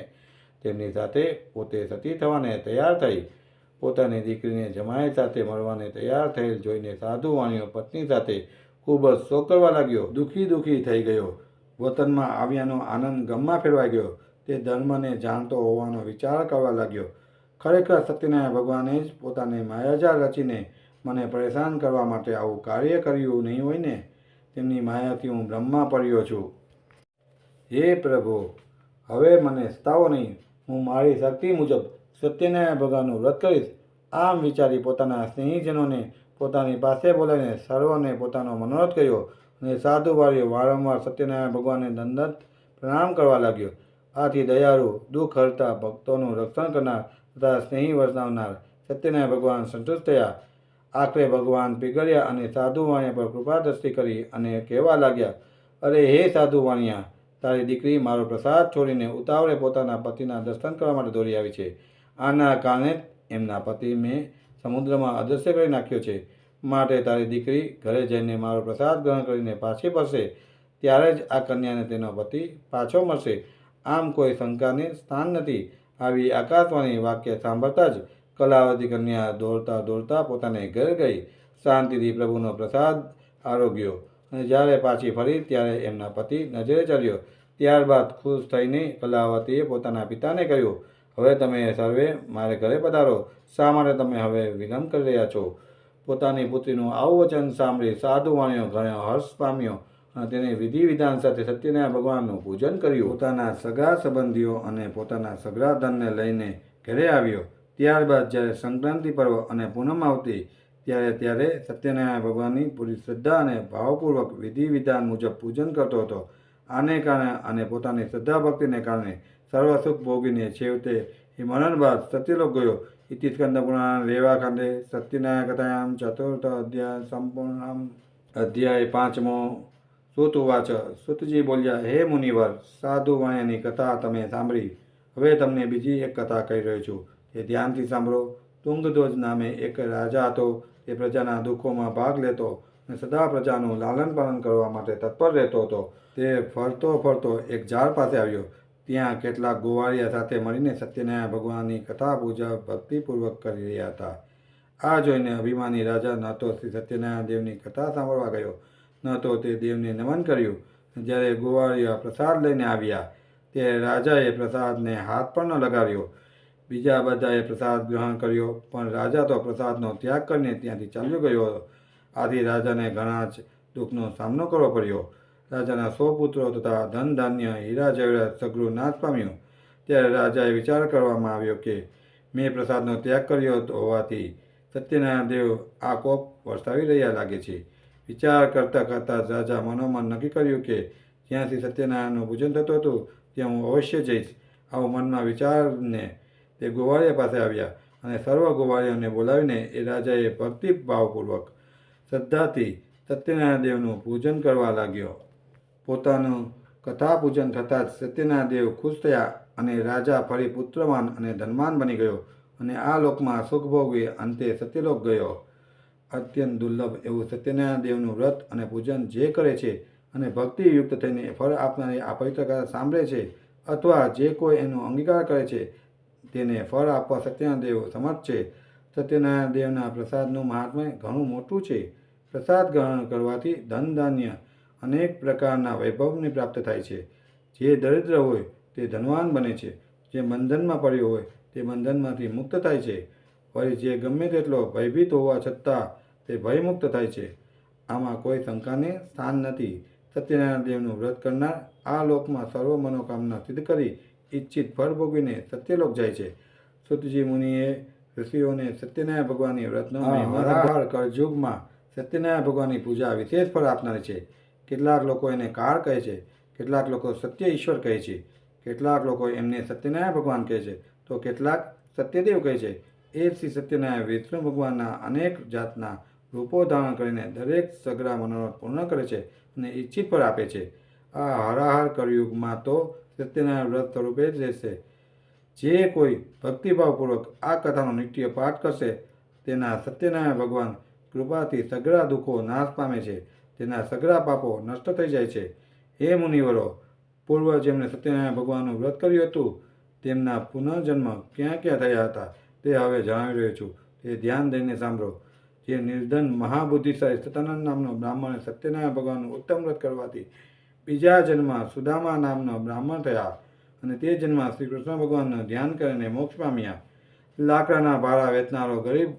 તેમની સાથે પોતે સતી થવાને તૈયાર થઈ. પોતાની દીકરીને જમાઈ સાથે મળવાને તૈયાર થયેલ જોઈને સાધુ વાણિયો પત્ની સાથે ખૂબ જ શોક કરવા લાગ્યો. દુઃખી થઈ ગયો. વતનમાં આવ્યાનો આનંદ ગમમાં ફેરવાઈ ગયો. તે ધર્મને જાણતો હોવાનો વિચાર કરવા લાગ્યો. ખરેખર સત્યનારાયણ ભગવાને જ પોતાને માયાજાળ રચીને મને પરેશાન કરવા માટે આવું કાર્ય કર્યું નહીં હોય ને. તેમની માયાથી હું બ્રહ્મા પડ્યો છું. હે પ્રભુ, હવે મને સતાવો નહીં. હું મારી શક્તિ મુજબ સત્યનારાયણ ભગવાનનું વ્રત કરીશ. આમ વિચારી પોતાના સ્નેહીજનોને પોતાની પાસે બોલાવીને સર્વને પોતાનો મનોરથ કહ્યો અને સાધુ વાળીઓ વારંવાર સત્યનારાયણ ભગવાનને દંડવત પ્રણામ કરવા લાગ્યો. આથી દયાળુ, દુઃખ હરતા, ભક્તોનું રક્ષણ કરનાર તથા સ્નેહી વર્તાવનાર સત્યનારાયણ ભગવાન સંતુષ્ટ થયા. આખરે ભગવાન પીગળ્યા અને સાધુ વાણિયા પર કૃપા દ્રષ્ટિ કરી અને કહેવા લાગ્યા, અરે હે સાધુ વાણિયા, તારી દીકરી મારો પ્રસાદ છોડીને ઉતાવળે પોતાના પતિના દર્શન કરવા માટે દોડી આવી છે. આના કારણે એમના પતિ મેં સમુદ્રમાં અદૃશ્ય કરી નાખ્યો છે. માટે તારી દીકરી ઘરે જઈને મારો પ્રસાદ ગ્રહણ કરીને પાછી ફરશે, ત્યારે જ આ કન્યાને તેનો પતિ પાછો મળશે. આમ કોઈ શંકાને સ્થાન નથી. આવી આકાશવાણી વાક્ય સાંભળતા જ કલાવતી કન્યા દોડતા દોડતા પોતાને ઘર ગઈ, શાંતિથી પ્રભુનો પ્રસાદ આરોગ્યો અને જ્યારે પાછી ફરી ત્યારે એમના પતિ નજરે ચડ્યો. ત્યારબાદ ખુશ થઈને કલાવતીએ પોતાના પિતાને કહ્યું, હવે તમે સર્વે મારે ઘરે પધારો. શા માટે તમે હવે વિલંબ કરી રહ્યા છો? પોતાની પુત્રીનું આવું વચન સાંભળી સાધુ વાણિયો ઘણો હર્ષ પામ્યો અને તેને વિધિ વિધાન સાથે સત્યનારાયણ ભગવાનનું પૂજન કર્યું. પોતાના સગા સંબંધીઓ અને પોતાના સગા ધનને લઈને ઘરે આવ્યો. ત્યારબાદ જ્યારે સંક્રાંતિ પર્વ અને પૂનમ આવતી ત્યારે સત્યનારાયણ ભગવાનની પૂરી શ્રદ્ધા અને ભાવપૂર્વક વિધિ વિધાન મુજબ પૂજન કરતો હતો. આને કારણે અને પોતાની શ્રદ્ધા ભક્તિને કારણે સર્વ સુખ ભોગીને છેવટે એ મરણ બાદ સત્યલોક ગયો. ઇતિ સ્કંદ પુરાણ રેવાખંડે સત્યનારાયણ કથાયામ ચતુર્થ અધ્યાય સંપૂર્ણમ. અધ્યાય 5મો. સુત ઉવાચ. સુતજી બોલ્યા, હે મુનિવર, સાધુ વાણિયાની કથા તમે સાંભળી. હવે તમને બીજી એક કથા કહી રહ્યો છું, તે ધ્યાનથી સાંભળો. તુંગધ્વજ નામે એક રાજા હતો. તે પ્રજાના દુઃખોમાં ભાગ લેતો અને સદા પ્રજાનું લાલન પાલન કરવા માટે તત્પર રહેતો હતો. તે ફરતો ફરતો એક ઝાડ પાસે આવ્યો. ત્યાં કેટલાક ગોવાળિયા સાથે મળીને સત્યનારાયણ ભગવાનની કથા પૂજા ભક્તિપૂર્વક કરી રહ્યા હતા. આ જોઈને અભિમાની રાજા ન તો શ્રી સત્યનારાયણ દેવની કથા સાંભળવા ગયો, ન તો તે દેવને નમન કર્યું. જ્યારે ગોવાળિયા પ્રસાદ લઈને આવ્યા ત્યારે રાજાએ પ્રસાદને હાથ પણ ન લગાવ્યો. બીજા બધાએ પ્રસાદ ગ્રહણ કર્યો, પણ રાજા તો પ્રસાદનો ત્યાગ કરીને ત્યાંથી ચાલ્યો ગયો. આથી રાજાને ઘણા જ દુઃખનો સામનો કરવો પડ્યો. રાજાના 100 પુત્રો તથા ધન ધાન્ય હીરા જવેરાત સઘળું નાશ પામ્યું. ત્યારે રાજાએ વિચાર કરવામાં આવ્યો કે મેં પ્રસાદનો ત્યાગ કર્યો હોવાથી સત્યનારાયણ દેવ આ કોપ વરસાવી રહ્યા લાગે છે. વિચાર કરતાં કરતાં રાજા મનોમન નક્કી કર્યું કે જ્યાંથી સત્યનારાયણનું પૂજન થતું હતું ત્યાં હું અવશ્ય જઈશ. આવો મનમાં વિચારને તે ગોવાળિયા પાસે આવ્યા અને સર્વ ગોવાળિયાઓને બોલાવીને એ રાજાએ ભક્તિભાવપૂર્વક શ્રદ્ધાથી સત્યનારાયણ દેવનું પૂજન કરવા લાગ્યો. પોતાનું કથા પૂજન થતાં જ સત્યનારાયણ દેવ ખુશ થયા અને રાજા ફરી પુત્રવાન અને ધનવાન બની ગયો અને આ લોકમાં સુખ ભોગવી અંતે સત્યલોક ગયો. અત્યંત દુર્લભ એવું સત્યનારાયણ દેવનું વ્રત અને પૂજન જે કરે છે અને ભક્તિયુક્ત થઈને ફળ આપનારી આ પવિત્ર કથા સાંભળે છે અથવા જે કોઈ એનો અંગીકાર કરે છે તેને ફળ આપવા સત્યનારાયણ દેવ સમર્થ છે. સત્યનારાયણ દેવના પ્રસાદનું મહાત્મ્ય ઘણું મોટું છે. પ્રસાદ ગ્રહણ કરવાથી ધન ધાન્ય અનેક પ્રકારના વૈભવની પ્રાપ્ત થાય છે. જે દરિદ્ર હોય તે ધનવાન બને છે. જે બંધનમાં પડ્યો હોય તે બંધનમાંથી મુક્ત થાય છે. વળી જે ગમે તેટલો ભયભીત હોવા છતાં તે ભયમુક્ત થાય છે. આમાં કોઈ શંકાને સ્થાન નથી. સત્યનારાયણ દેવનું વ્રત કરનાર આ લોકમાં સર્વ મનોકામના સિદ્ધ કરી ઈચ્છિત ફળ ભોગવીને સત્યલોક જાય છે. સુતજી મુનિએ ઋષિઓને સત્યનારાયણ ભગવાનની વ્રતનો મહિમા કળયુગમાં સત્યનારાયણ ભગવાનની પૂજા વિશેષ ફળ આપનારી છે. કેટલાક લોકો એને કાળ કહે છે, કેટલાક લોકો સત્ય ઈશ્વર કહે છે, કેટલાક લોકો એમને સત્યનારાયણ ભગવાન કહે છે, તો કેટલાક સત્યદેવ કહે છે. એ શ્રી સત્યનારાયણ વિષ્ણુ ભગવાનના અનેક જાતના રૂપો ધારણ કરીને દરેક સઘળા મનોરથ પૂર્ણ કરે છે અને ઈચ્છિત ફળ આપે છે. આ હરાહર કળયુગમાં તો સત્યનારાયણ વ્રત સ્વરૂપે જ રહેશે. જે કોઈ ભક્તિભાવપૂર્વક આ કથાનો નિત્ય પાઠ કરશે તેના સત્યનારાયણ ભગવાન કૃપાથી સઘળા દુઃખો નાશ પામે છે. તેના સઘળા પાપો નષ્ટ થઈ જાય છે. હે મુનિવરો, પૂર્વ જેમણે સત્યનારાયણ ભગવાનનું વ્રત કર્યું હતું તેમના પુનર્જન્મ ક્યાં ક્યાં થયા હતા તે હવે જણાવી રહ્યો છું. તે ધ્યાન દઈને સાંભળો. જે નિર્ધન મહાબુદ્ધિશાળી સતાનંદ નામનો બ્રાહ્મણે સત્યનારાયણ ભગવાનનું ઉત્તમ વ્રત કરવાથી બીજા જન્મમાં સુદામા નામનો બ્રાહ્મણ થયા અને તે જન્મમાં શ્રી કૃષ્ણ ભગવાનનું ધ્યાન કરીને મોક્ષ પામ્યા. લાકડાના ભાડા વેચનારો ગરીબ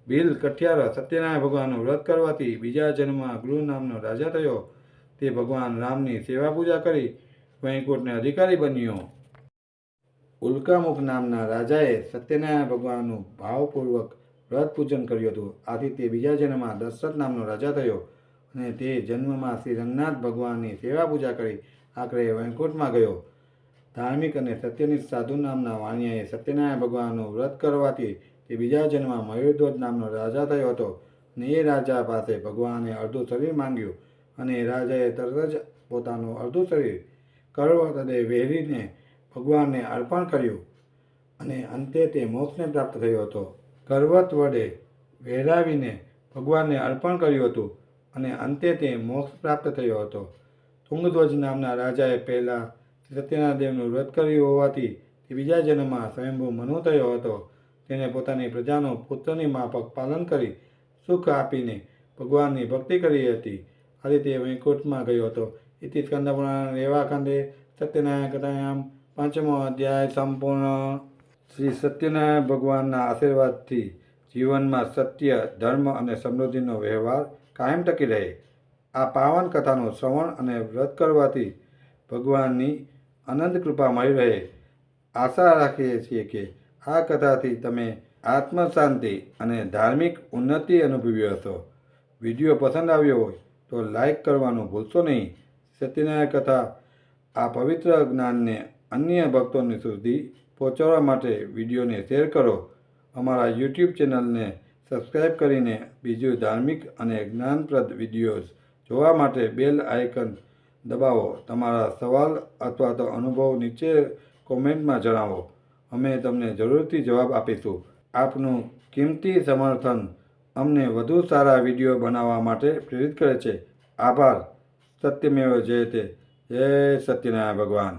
ભીલ કઠિયારો સત્યનારાયણ ભગવાનનું વ્રત કરવાથી બીજા જન્મમાં ગૃહ નામનો રાજા થયો. તે ભગવાન રામની સેવા પૂજા કરી વૈકુંઠને અધિકારી બન્યો. ઉલ્કામુખ નામના રાજાએ સત્યનારાયણ ભગવાનનું ભાવપૂર્વક વ્રત પૂજન કર્યું હતું. આથી તે બીજા જન્મમાં દશરથ નામનો રાજા થયો અને તે જન્મમાં શ્રી રંગનાથ ભગવાનની સેવા પૂજા કરી આખરે વૈકુંઠમાં ગયો. ધાર્મિક અને સત્યનિષ્ઠ સાધુ નામના વાણિયાએ સત્યનારાયણ ભગવાનનું વ્રત કરવાથી તે બીજા જન્મમાં મયુરધ્વજ નામનો રાજા થયો હતો અને એ રાજા પાસે ભગવાને અડધું શરીર માંગ્યું અને રાજાએ તરત જ પોતાનું અડધું શરીર કરવત અને વહેરીને ભગવાનને અર્પણ કર્યું અને અંતે તે મોક્ષને પ્રાપ્ત થયો હતો. કરવત વડે વહેરાવીને ભગવાનને અર્પણ કર્યું હતું અને અંતે તે મોક્ષ પ્રાપ્ત થયો હતો. તુંગધ્વજ નામના રાજાએ પહેલાં સત્યનારાયણ દેવનું વ્રત કર્યું હોવાથી તે બીજા જન્મમાં સ્વયંભૂ મનુ થયો હતો. તેણે પોતાની પ્રજાનું પુત્રની માફક પાલન કરી સુખ આપીને ભગવાનની ભક્તિ કરી હતી. આથી તે વૈકુંઠમાં ગયો હતો. ઇતિ સ્કંદ પુરાણ રેવાખંડે સત્યનારાયણ કથાયામ 5મો અધ્યાય સંપૂર્ણ. શ્રી સત્યનારાયણ ભગવાનના આશીર્વાદથી જીવનમાં સત્ય, ધર્મ અને સમૃદ્ધિનો વ્યવહાર કાયમ ટકી રહે. આ પાવન કથાનું શ્રવણ અને વ્રત કરવાથી ભગવાનની અનંત કૃપા મળી રહે. આશા રાખીએ છીએ કે આ કથાથી તમે આત્મશાંતિ અને ધાર્મિક ઉન્નતિ અનુભવી હશો. વિડીયો પસંદ આવ્યો હોય તો લાઈક કરવાનું ભૂલશો નહીં. સત્યનારાયણ કથા આ પવિત્ર જ્ઞાનને અન્ય ભક્તોને સુધી પહોંચાડવા માટે વિડીયોને શેર કરો. અમારા યુટ્યુબ ચેનલને સબસ્ક્રાઈબ કરીને બીજું ધાર્મિક અને જ્ઞાનપ્રદ વિડીયોઝ જોવા માટે બેલ આઇકન દબાવો. તમારા સવાલ અથવા તો અનુભવ નીચે કોમેન્ટમાં જણાવો. અમે તમને જરૂરથી જવાબ આપીશું. આપનું કિંમતી સમર્થન અમને વધુ સારા વિડીયો બનાવવા માટે પ્રેરિત કરે છે. આભાર. સત્યમેવ જયતે. જય સત્યનારાયણ ભગવાન.